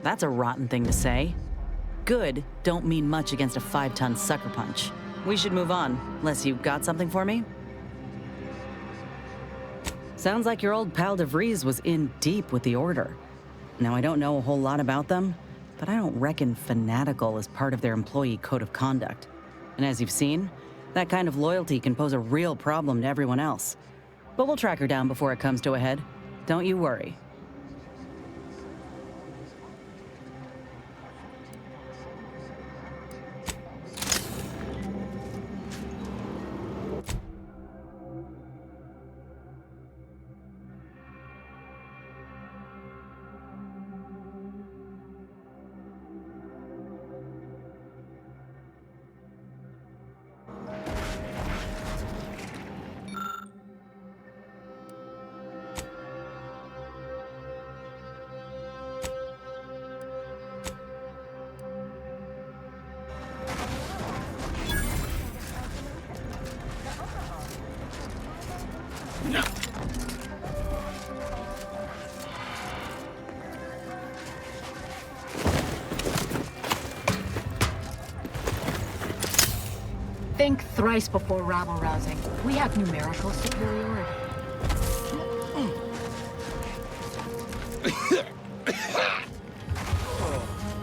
That's a rotten thing to say. Good don't mean much against a 5-ton sucker punch. We should move on, unless you've got something for me? Sounds like your old pal DeVries was in deep with the Order. Now, I don't know a whole lot about them, but I don't reckon fanatical is part of their employee code of conduct. And as you've seen, that kind of loyalty can pose a real problem to everyone else. But we'll track her down before it comes to a head. Don't you worry. Think thrice before rabble-rousing. We have numerical superiority.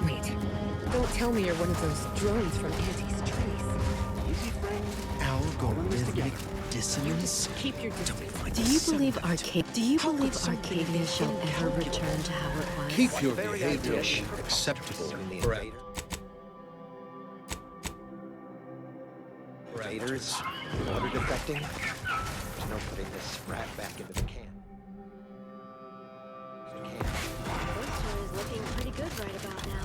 Wait. Don't tell me you're one of those drones from Auntie's trace. Algorithmic dissonance? Keep your distance. Do you believe Arcadia shall ever return to how it was? Keep your behavior acceptable forever. Raiders, water defecting. There's no putting this sprat back into the can. This is looking pretty good right about now.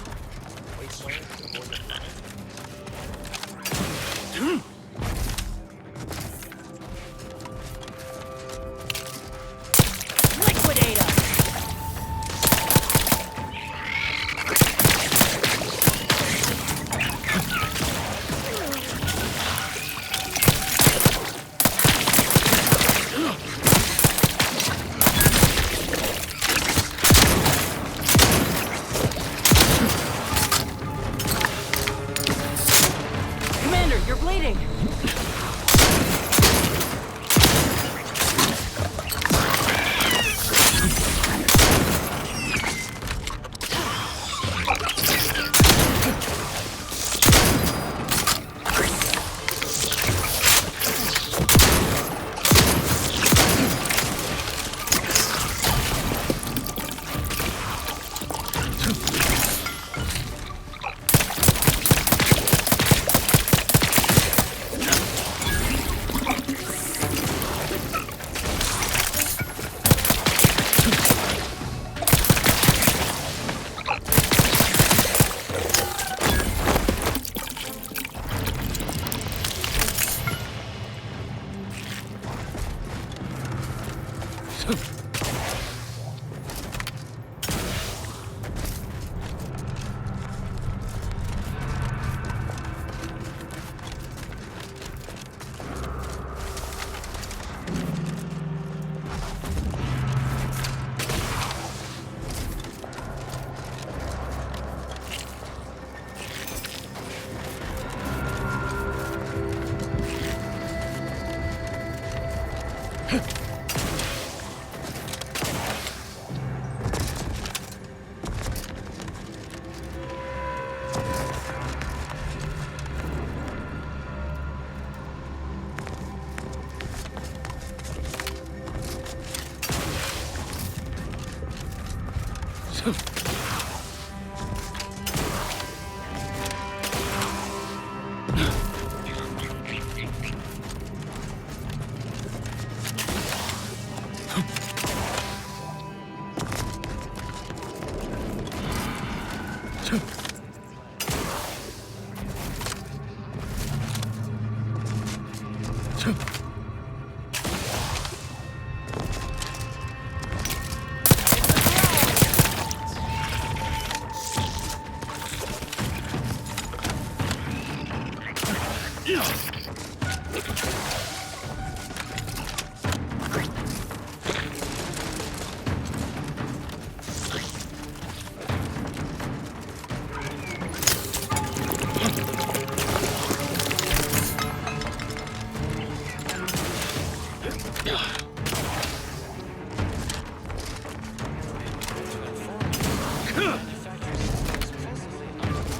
Liquidate us! Commander, you're bleeding!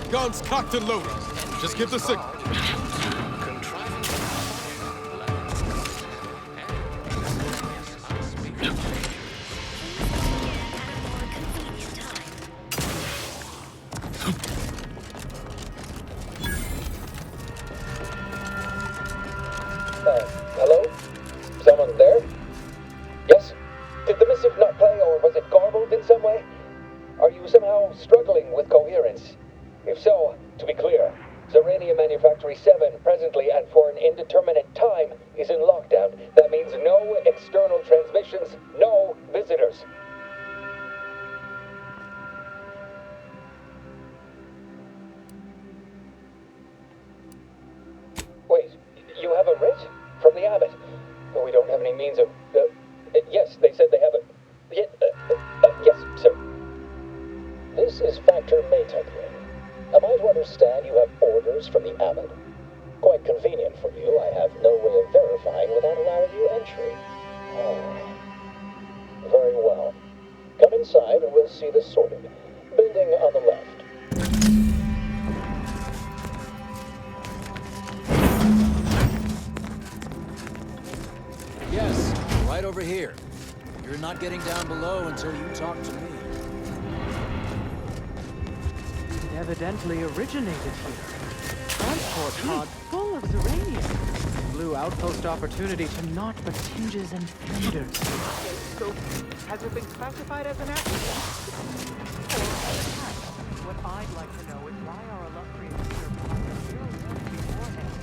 Guns cocked and loaded. Just give the signal. Hello? Someone there? Yes? Did the missive not play, or was it garbled in some way? Are you somehow struggling with coherence? If so, to be clear, Zerania Manufactory 7 presently and for an indeterminate time is in lockdown. That means no external transmissions, no visitors. Wait, you have a writ? From the abbot? We don't have any means of... yes, they said they have a... yes, sir. This is Factor Maytag. Am I to understand you have orders from the abbot? Quite convenient for you. I have no way of verifying without allowing you entry. Very well. Come inside and we'll see this sorted. Building on the left. Yes, right over here. You're not getting down below until you talk to me. It evidently originated here. Transport pod full of Zeranium. Blue outpost opportunity to naught but tinges and fenders. So, has it been classified as an accident? What I'd like to know is why our illustrious leader provided zero notice beforehand.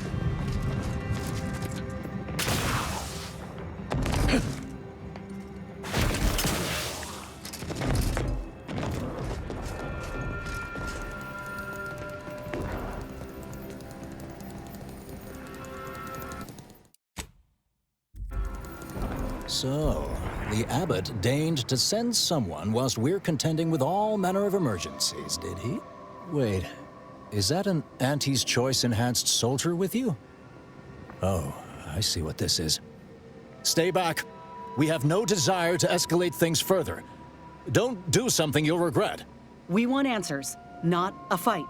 So, the abbot deigned to send someone whilst we're contending with all manner of emergencies, did he? Wait, is that an Auntie's Choice enhanced soldier with you? Oh, I see what this is. Stay back. We have no desire to escalate things further. Don't do something you'll regret. We want answers, not a fight.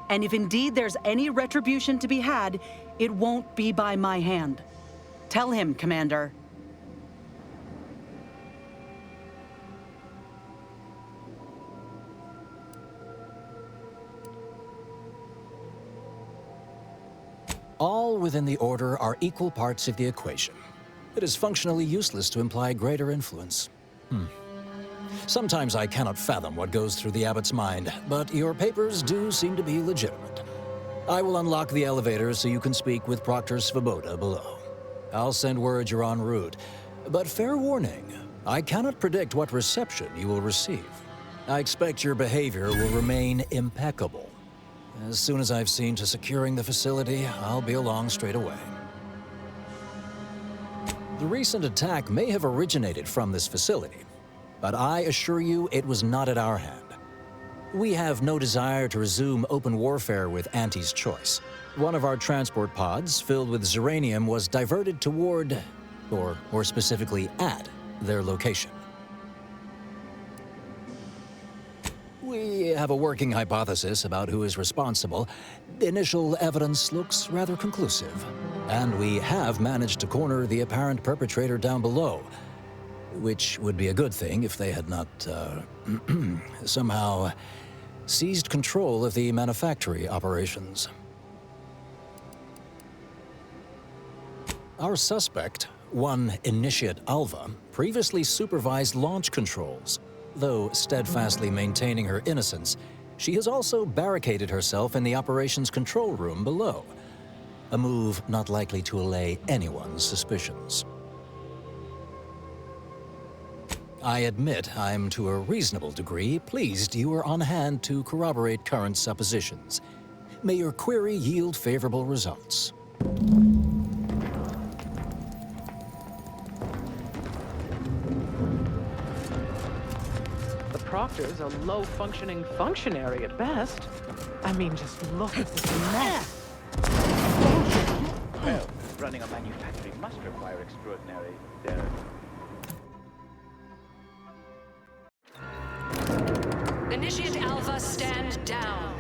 And if indeed there's any retribution to be had, it won't be by my hand. Tell him, Commander. All within the Order are equal parts of the equation. It is functionally useless to imply greater influence. Sometimes I cannot fathom what goes through the Abbot's mind, but your papers do seem to be legitimate. I will unlock the elevator so you can speak with Proctor Svoboda below. I'll send word you're en route, but fair warning, I cannot predict what reception you will receive. I expect your behavior will remain impeccable. As soon as I've seen to securing the facility, I'll be along straight away. The recent attack may have originated from this facility, but I assure you it was not at our hand. We have no desire to resume open warfare with Auntie's Choice. One of our transport pods, filled with Zeranium, was diverted toward, or more specifically at, their location. We have a working hypothesis about who is responsible. Initial evidence looks rather conclusive. And we have managed to corner the apparent perpetrator down below, which would be a good thing if they had not, somehow seized control of the manufactory operations. Our suspect, one Initiate Alva, previously supervised launch controls. Though steadfastly maintaining her innocence, she has also barricaded herself in the operations control room below. A move not likely to allay anyone's suspicions. I admit I'm to a reasonable degree pleased you are on hand to corroborate current suppositions. May your query yield favorable results. Proctor's a low-functioning functionary at best. I mean, just look at this mess. Well, running a manufactory must require extraordinary, Initiate Alpha, stand down.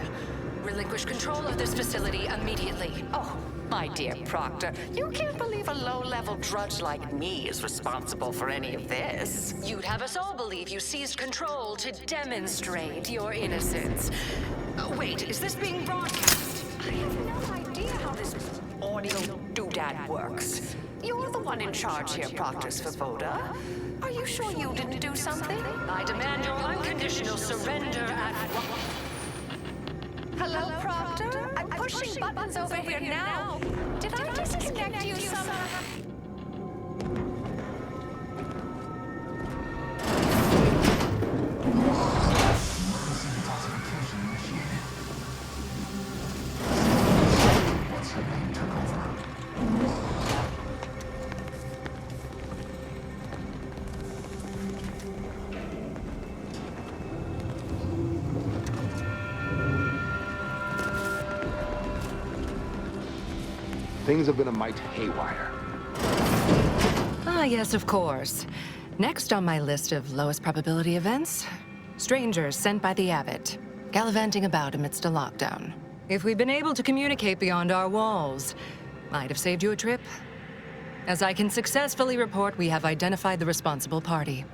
Relinquish control of this facility immediately. Oh, my dear Proctor, you can't believe a low-level drudge like me is responsible for any of this. You'd have us all believe you seized control to demonstrate your innocence. Wait, is this being broadcast? I have no idea how this audio doodad works. You're the one in charge here, Proctor Svoboda. Are you sure you didn't do something? I demand your unconditional surrender at once. Hello, Proctor? I'm pushing buttons over here now. Did I disconnect you somehow? things have been a mite haywire. Ah, yes, of course. Next on my list of lowest probability events, strangers sent by the Abbot, gallivanting about amidst a lockdown. If we'd been able to communicate beyond our walls, might have saved you a trip. As I can successfully report, we have identified the responsible party.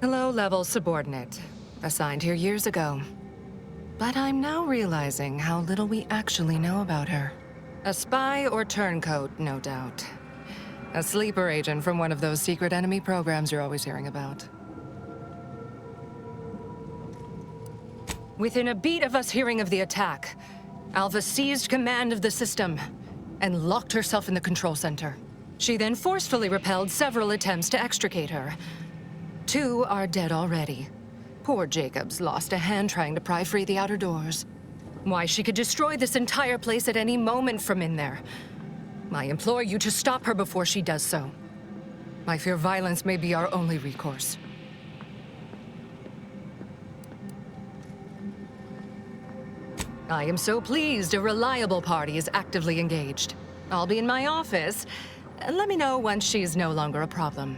A low-level subordinate, assigned here years ago. But I'm now realizing how little we actually know about her. A spy or turncoat, no doubt. A sleeper agent from one of those secret enemy programs you're always hearing about. Within a beat of us hearing of the attack, Alva seized command of the system and locked herself in the control center. She then forcefully repelled several attempts to extricate her. 2 are dead already. Poor Jacobs lost a hand trying to pry free the outer doors. Why, she could destroy this entire place at any moment from in there. I implore you to stop her before she does so. I fear violence may be our only recourse. I am so pleased a reliable party is actively engaged. I'll be in my office. Let me know once she's no longer a problem.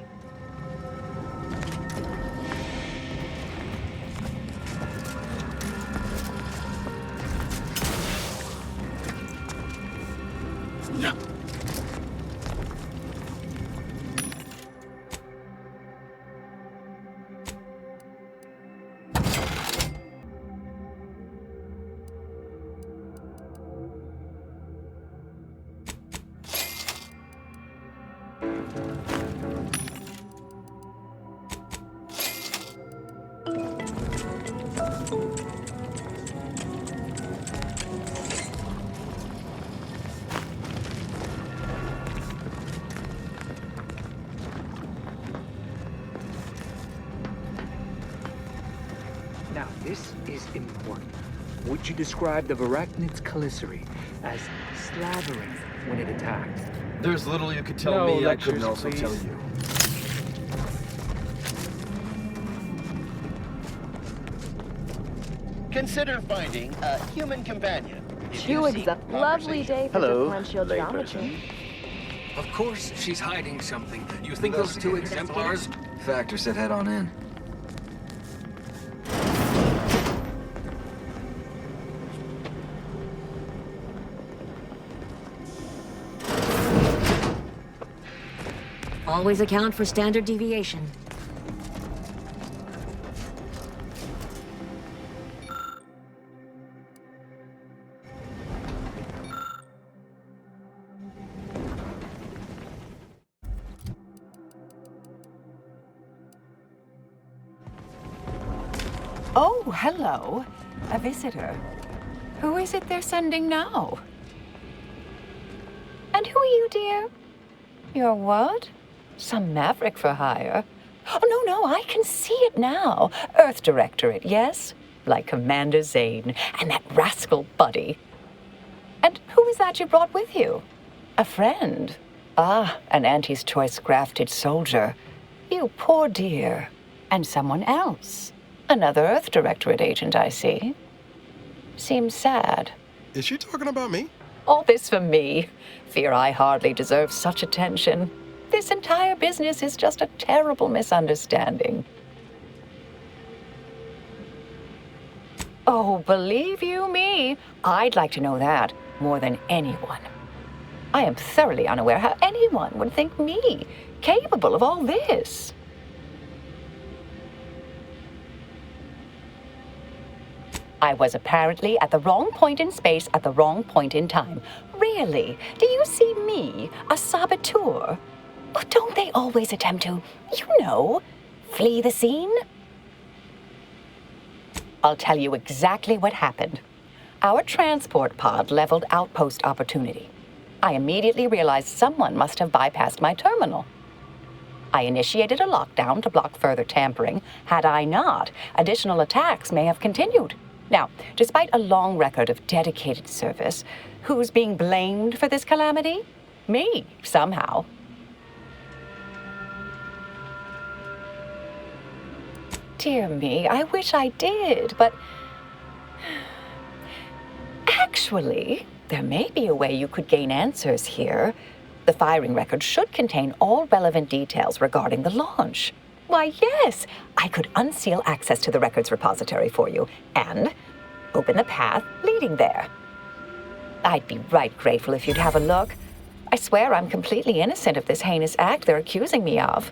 Now, this is important. Would you describe the Varachnid's Calicity as slavering when it attacked? There's little you could tell No me I lectures, couldn't also please. tell you. Consider finding a human companion. Lovely day for differential geometry. Of course she's hiding something. You think those 2 exemplars? Factor said head on in. Always account for standard deviation. Oh, hello. A visitor. Who is it they're sending now? And who are you, dear? You're what? Some maverick for hire? Oh, no, I can see it now. Earth Directorate, yes? Like Commander Zane and that rascal Buddy. And who is that you brought with you? A friend? Ah, an Auntie's choice grafted soldier. You poor dear. And someone else. Another Earth Directorate agent, I see. Seems sad. Is she talking about me? All this for me. Fear I hardly deserve such attention. This entire business is just a terrible misunderstanding. Oh, believe you me, I'd like to know that more than anyone. I am thoroughly unaware how anyone would think me capable of all this. I was apparently at the wrong point in space at the wrong point in time. Really? Do you see me, a saboteur? Oh, don't they always attempt to, flee the scene? I'll tell you exactly what happened. Our transport pod leveled outpost opportunity. I immediately realized someone must have bypassed my terminal. I initiated a lockdown to block further tampering. Had I not, additional attacks may have continued. Now, despite a long record of dedicated service, who's being blamed for this calamity? Me, somehow. Dear me, I wish I did, but... Actually, There may be a way you could gain answers here. The firing record should contain all relevant details regarding the launch. Why, yes, I could unseal access to the records repository for you and open the path leading there. I'd be right grateful if you'd have a look. I swear I'm completely innocent of this heinous act they're accusing me of.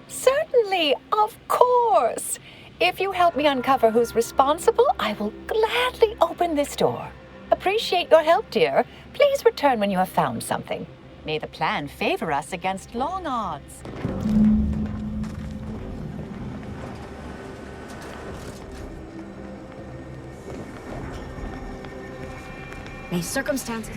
Certainly, of course. If you help me uncover who's responsible, I will gladly open this door. Appreciate your help, dear. Please return when you have found something. May the plan favor us against long odds. May circumstances...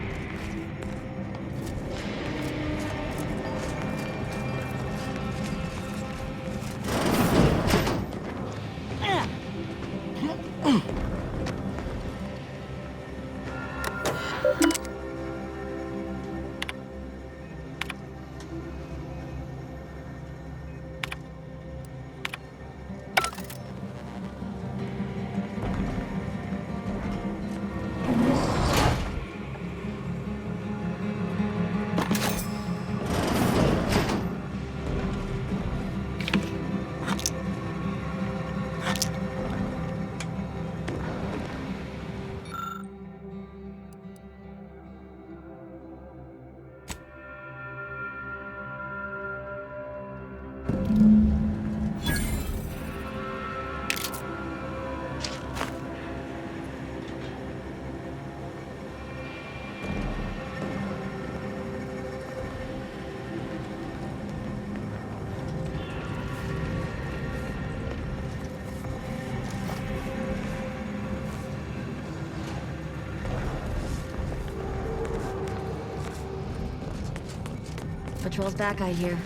Patrol's back, I hear.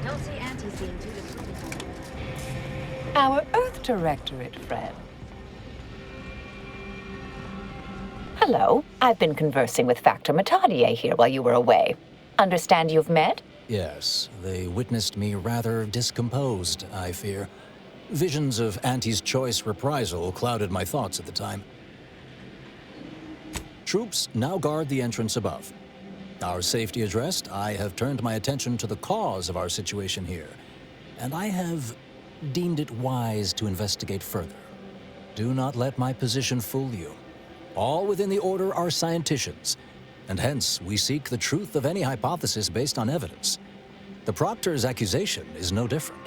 Don't see Auntie's being too disturbing. Our Earth Directorate friend. Hello. I've been conversing with Factor Matadier here while you were away. Understand you've met? Yes, they witnessed me rather discomposed, I fear. Visions of Auntie's choice reprisal clouded my thoughts at the time. Troops now guard the entrance above. Our safety addressed, I have turned my attention to the cause of our situation here, and I have deemed it wise to investigate further. Do not let my position fool you. All within the Order are scienticians, and hence we seek the truth of any hypothesis based on evidence. The Proctor's accusation is no different.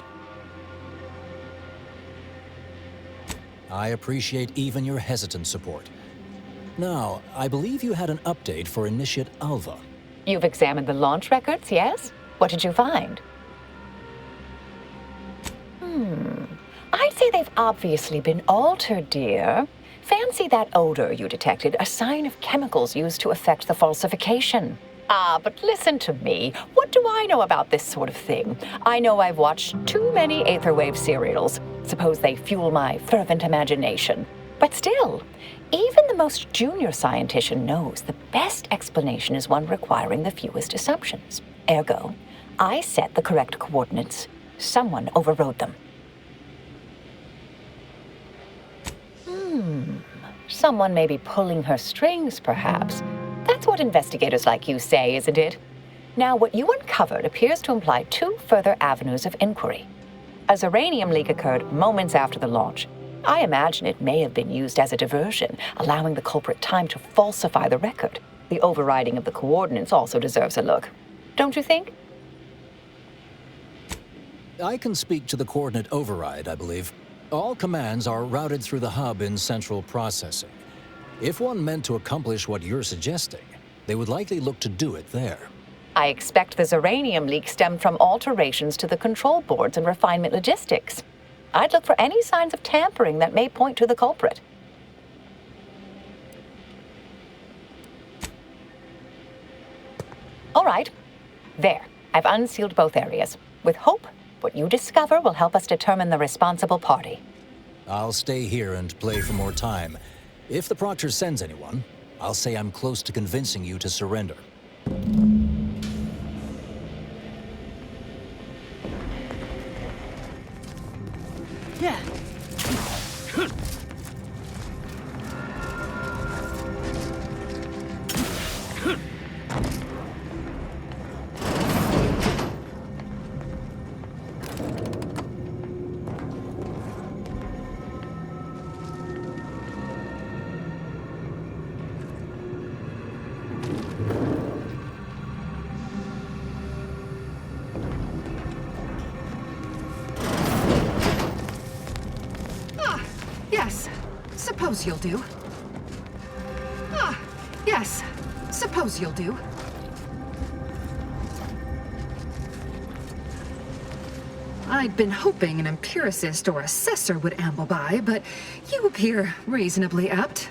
I appreciate even your hesitant support. Now, I believe you had an update for Initiate Alva. You've examined the launch records, yes? What did you find? I'd say they've obviously been altered, dear. Fancy that odor you detected, a sign of chemicals used to effect the falsification. Ah, but listen to me. What do I know about this sort of thing? I know I've watched too many Aetherwave serials. Suppose they fuel my fervent imagination. But still, even the most junior scientician knows the best explanation is one requiring the fewest assumptions. Ergo, I set the correct coordinates. Someone overrode them. Someone may be pulling her strings, perhaps. That's what investigators like you say, isn't it? Now, what you uncovered appears to imply two further avenues of inquiry. A Zeranium leak occurred moments after the launch. I imagine it may have been used as a diversion, allowing the culprit time to falsify the record. The overriding of the coordinates also deserves a look. Don't you think? I can speak to the coordinate override, I believe. All commands are routed through the hub in central processing. If one meant to accomplish what you're suggesting, they would likely look to do it there. I expect the Zeranium leak stemmed from alterations to the control boards and refinement logistics. I'd look for any signs of tampering that may point to the culprit. All right. There. I've unsealed both areas. With hope, what you discover will help us determine the responsible party. I'll stay here and play for more time. If the Proctor sends anyone, I'll say I'm close to convincing you to surrender. Yeah. suppose you'll do. Ah, yes. Suppose you'll do. I'd been hoping an empiricist or assessor would amble by, but you appear reasonably apt.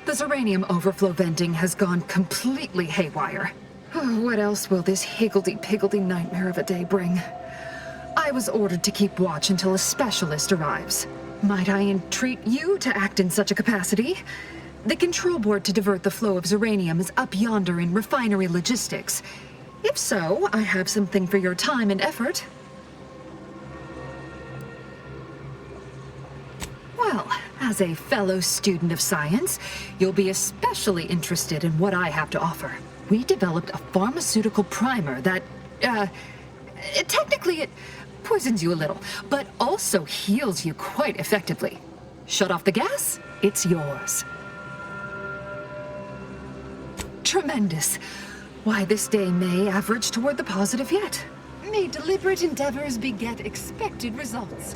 The Zeranium overflow venting has gone completely haywire. What else will this higgledy-piggledy nightmare of a day bring? I was ordered to keep watch until a specialist arrives. Might I entreat you to act in such a capacity? The control board to divert the flow of Zeranium is up yonder in refinery logistics. If so, I have something for your time and effort. Well, as a fellow student of science, you'll be especially interested in what I have to offer. We developed a pharmaceutical primer that, technically it poisons you a little, but also heals you quite effectively. Shut off the gas, it's yours. Tremendous. Why, this day may average toward the positive yet. May deliberate endeavors beget expected results.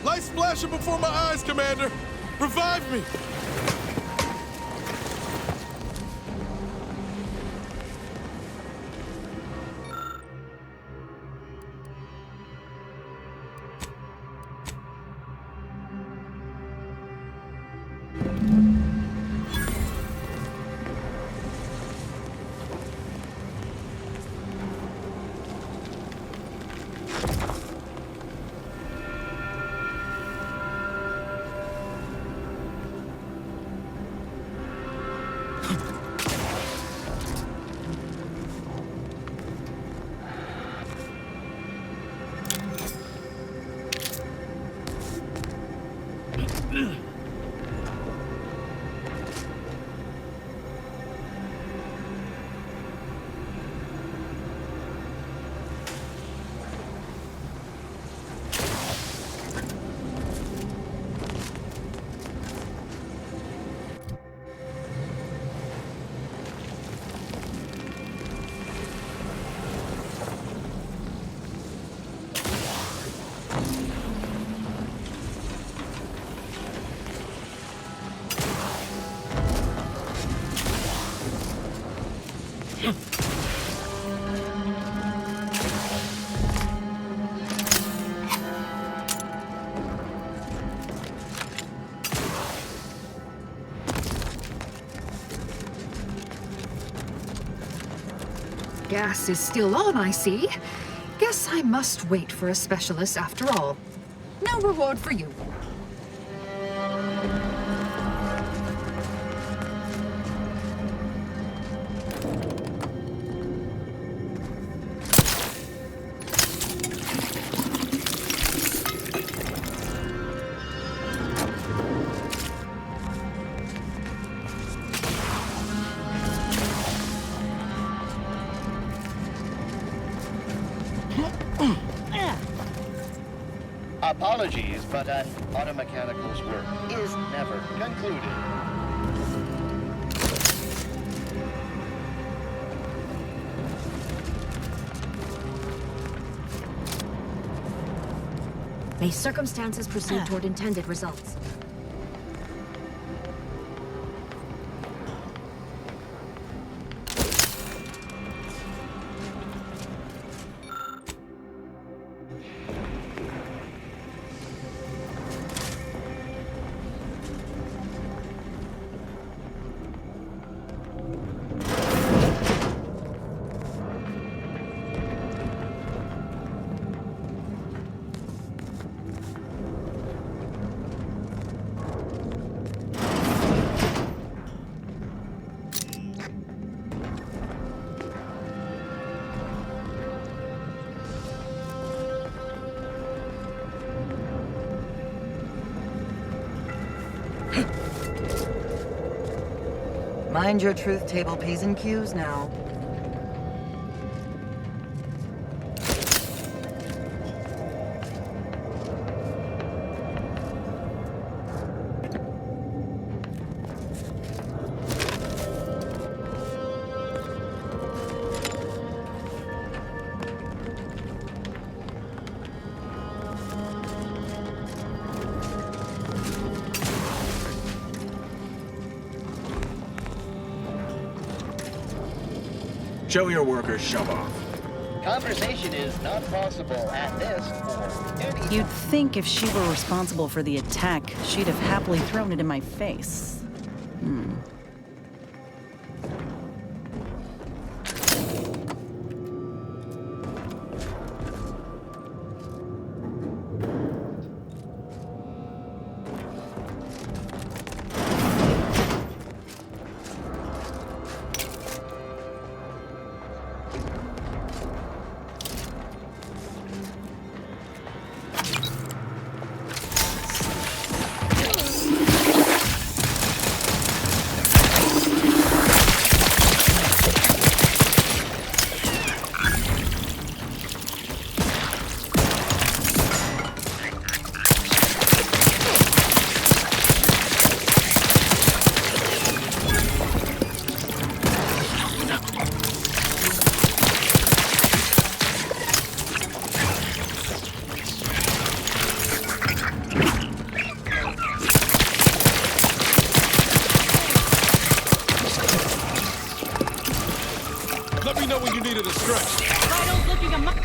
Lights flashing before my eyes, Commander! Revive me! Gas is still on, I see. Guess I must wait for a specialist after all. No reward for you. Apologies, but an automechanical's work is never concluded. May circumstances proceed toward intended results. Mind your truth table P's and Q's now. Show your workers shove off. Conversation is not possible at this or any... You'd think if she were responsible for the attack, she'd have happily thrown it in my face. Let me know when you needed a stretch. Vitals looking a much.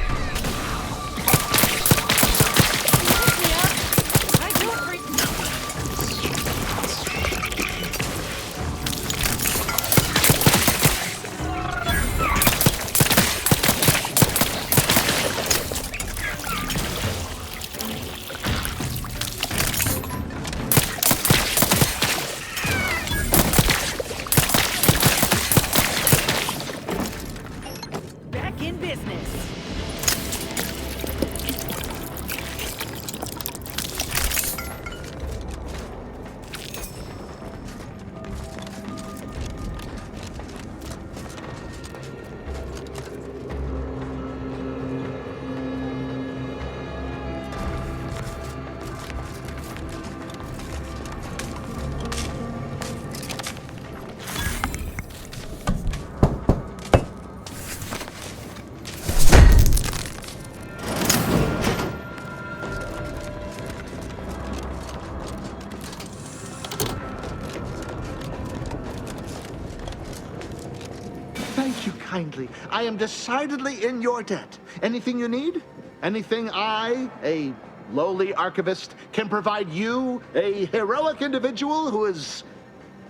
Thank you kindly. I am decidedly in your debt. Anything you need? Anything I, a lowly archivist, can provide you, a heroic individual who is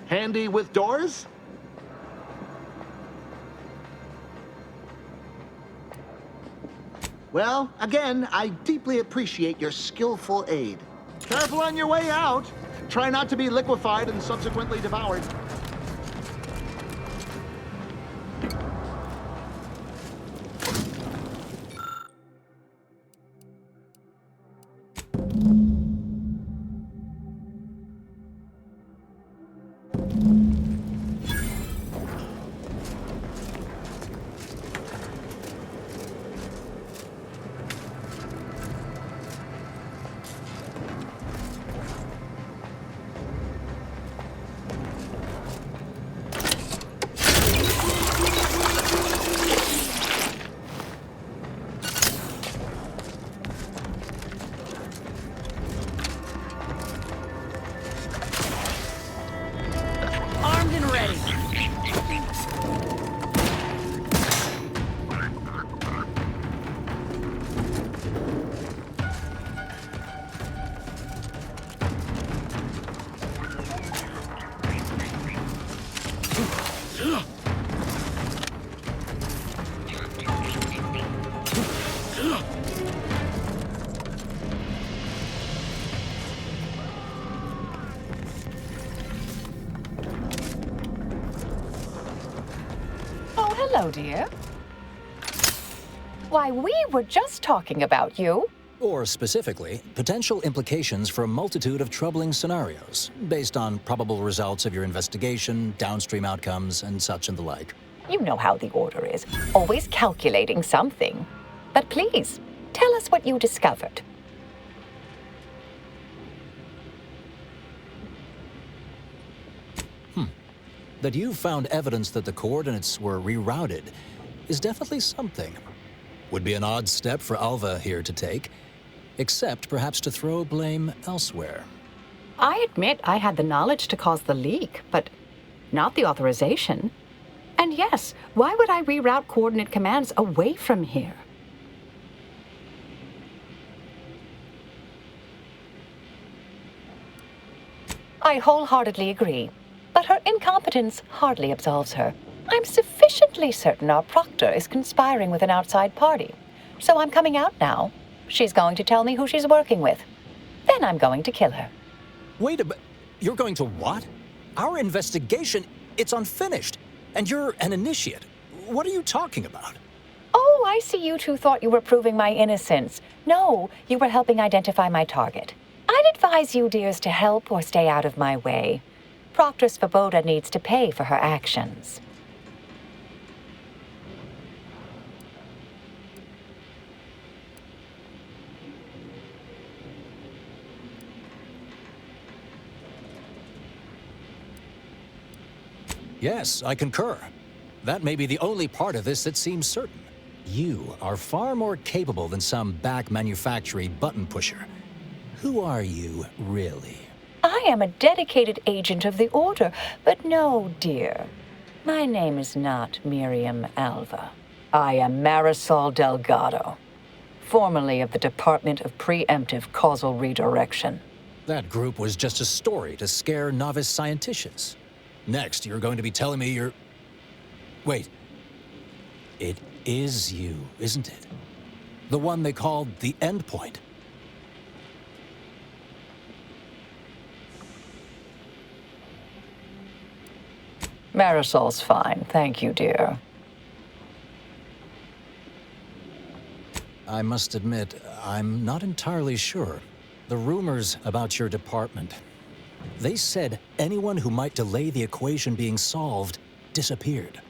handy with doors? Well, again, I deeply appreciate your skillful aid. Careful on your way out. Try not to be liquefied and subsequently devoured. Hello, dear. Why, we were just talking about you. Or specifically, potential implications for a multitude of troubling scenarios, based on probable results of your investigation, downstream outcomes, and such and the like. You know how the Order is, always calculating something. But please, tell us what you discovered. That you found evidence that the coordinates were rerouted is definitely something. Would be an odd step for Alva here to take, except perhaps to throw blame elsewhere. I admit I had the knowledge to cause the leak, but not the authorization. And yes, why would I reroute coordinate commands away from here? I wholeheartedly agree, but her incompetence hardly absolves her. I'm sufficiently certain our proctor is conspiring with an outside party, so I'm coming out now. She's going to tell me who she's working with. Then I'm going to kill her. Wait a minute. You're going to what? Our investigation, it's unfinished. And you're an initiate. What are you talking about? Oh, I see you two thought you were proving my innocence. No, you were helping identify my target. I'd advise you, dears, to help or stay out of my way. Proctor Svoboda needs to pay for her actions. Yes, I concur. That may be the only part of this that seems certain. You are far more capable than some back manufactory button pusher. Who are you, really? I am a dedicated agent of the Order, but no, dear. My name is not Miriam Alva. I am Marisol Delgado, formerly of the Department of Preemptive Causal Redirection. That group was just a story to scare novice scienticians. Next, you're going to be telling me you're... Wait. It is you, isn't it? The one they called the Endpoint. Marisol's fine, thank you, dear. I must admit, I'm not entirely sure. The rumors about your department... They said anyone who might delay the equation being solved disappeared.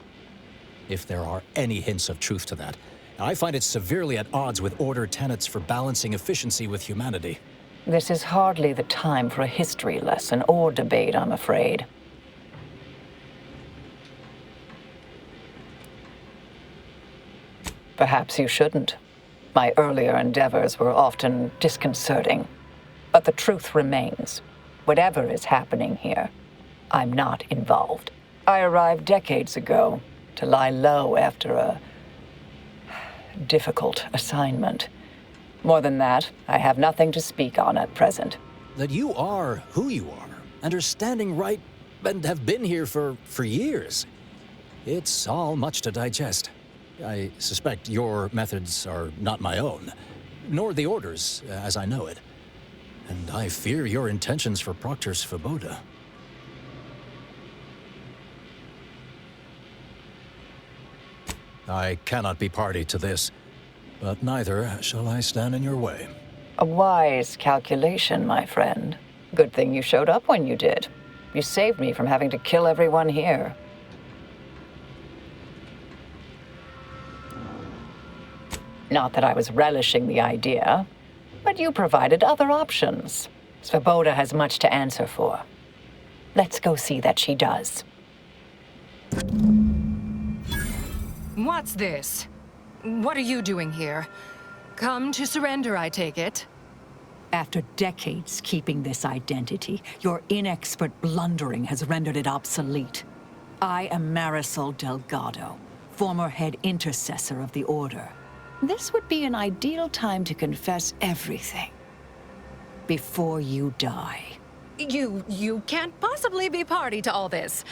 If there are any hints of truth to that, I find it severely at odds with Order tenets for balancing efficiency with humanity. This is hardly the time for a history lesson or debate, I'm afraid. Perhaps you shouldn't. My earlier endeavors were often disconcerting. But the truth remains. Whatever is happening here, I'm not involved. I arrived decades ago to lie low after a difficult assignment. More than that, I have nothing to speak on at present. That you are who you are, and are standing right, and have been here for years. It's all much to digest. I suspect your methods are not my own, nor the Order's, as I know it. And I fear your intentions for Proctor Svoboda. I cannot be party to this, but neither shall I stand in your way. A wise calculation, my friend. Good thing you showed up when you did. You saved me from having to kill everyone here. Not that I was relishing the idea, but you provided other options. Svoboda has much to answer for. Let's go see that she does. What's this? What are you doing here? Come to surrender, I take it? After decades keeping this identity, your inexpert blundering has rendered it obsolete. I am Marisol Delgado, former head intercessor of the Order. This would be an ideal time to confess everything. Before you die. You can't possibly be party to all this.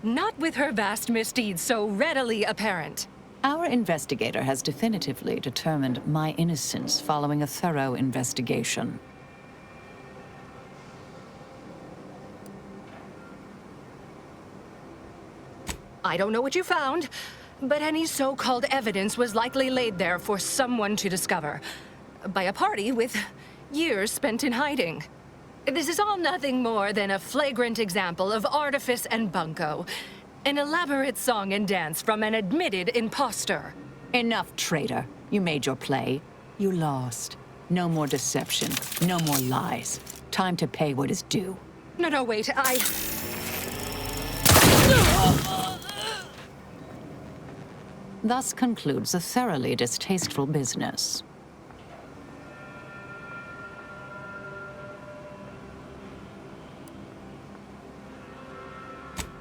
Not with her vast misdeeds so readily apparent. Our investigator has definitively determined my innocence following a thorough investigation. I don't know what you found, But any so-called evidence was likely laid there for someone to discover. By a party with years spent in hiding. This is all nothing more than a flagrant example of artifice and bunco. An elaborate song and dance from an admitted imposter. Enough, traitor. You made your play. You lost. No more deception. No more lies. Time to pay what is due. No, wait, Thus concludes a thoroughly distasteful business.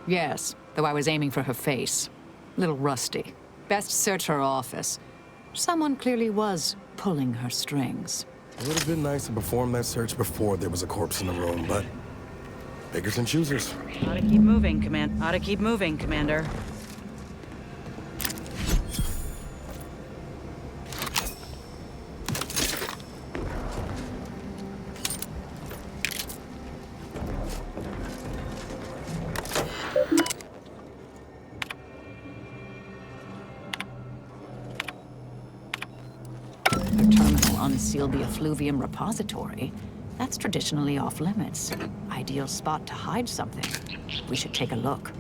Yes, though I was aiming for her face. Little rusty. Best search her office. Someone clearly was pulling her strings. It would have been nice to perform that search before there was a corpse in the room, but beggars and choosers. Ought to keep moving, Commander. Unseal the effluvium repository. That's traditionally off limits. Ideal spot to hide something. We should take a look.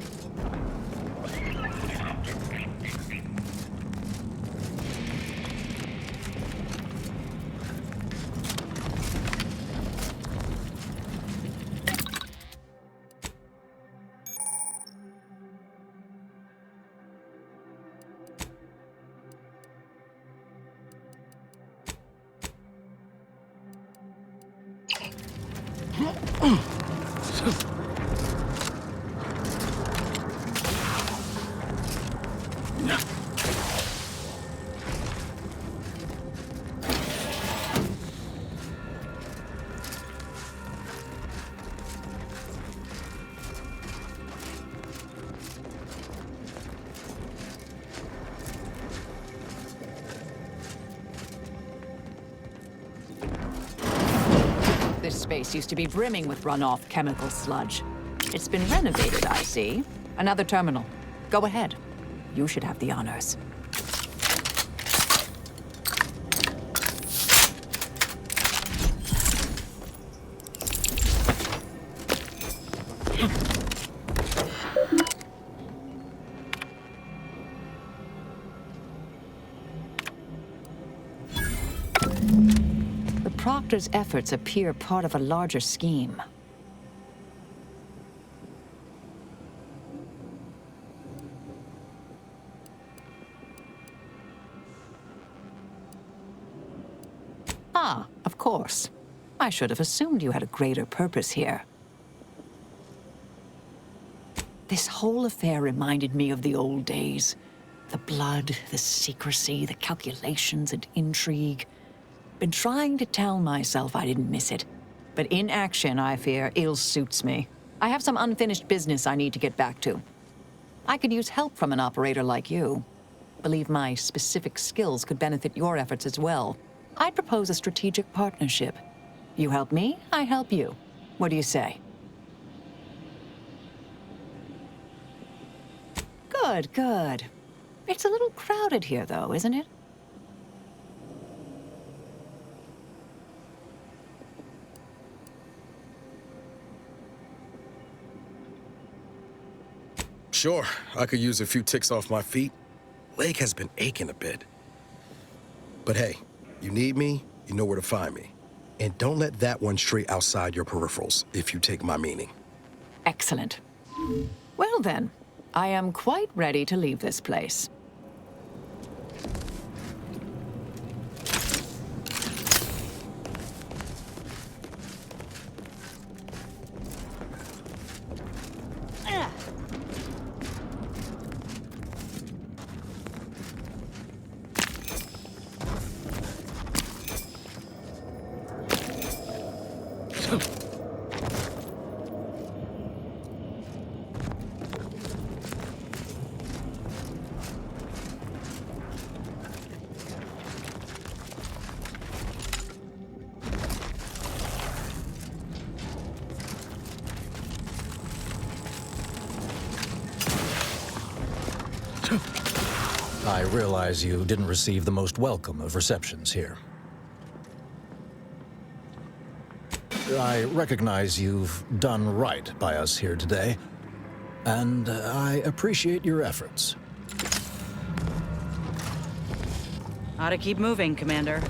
This space used to be brimming with runoff chemical sludge. It's been renovated, I see. Another terminal. Go ahead. You should have the honors. Proctor's efforts appear part of a larger scheme. Ah, of course. I should have assumed you had a greater purpose here. This whole affair reminded me of the old days. The blood, the secrecy, the calculations and intrigue. Been trying to tell myself I didn't miss it. But in action, I fear, ill suits me. I have some unfinished business I need to get back to. I could use help from an operator like you. Believe my specific skills could benefit your efforts as well. I'd propose a strategic partnership. You help me, I help you. What do you say? Good, good. It's a little crowded here, though, isn't it? Sure, I could use a few ticks off my feet. Leg has been aching a bit. But hey, you need me, you know where to find me. And don't let that one stray outside your peripherals, if you take my meaning. Excellent. Well then, I am quite ready to leave this place. I realize you didn't receive the most welcome of receptions here. I recognize you've done right by us here today, and I appreciate your efforts. Ought to keep moving, Commander.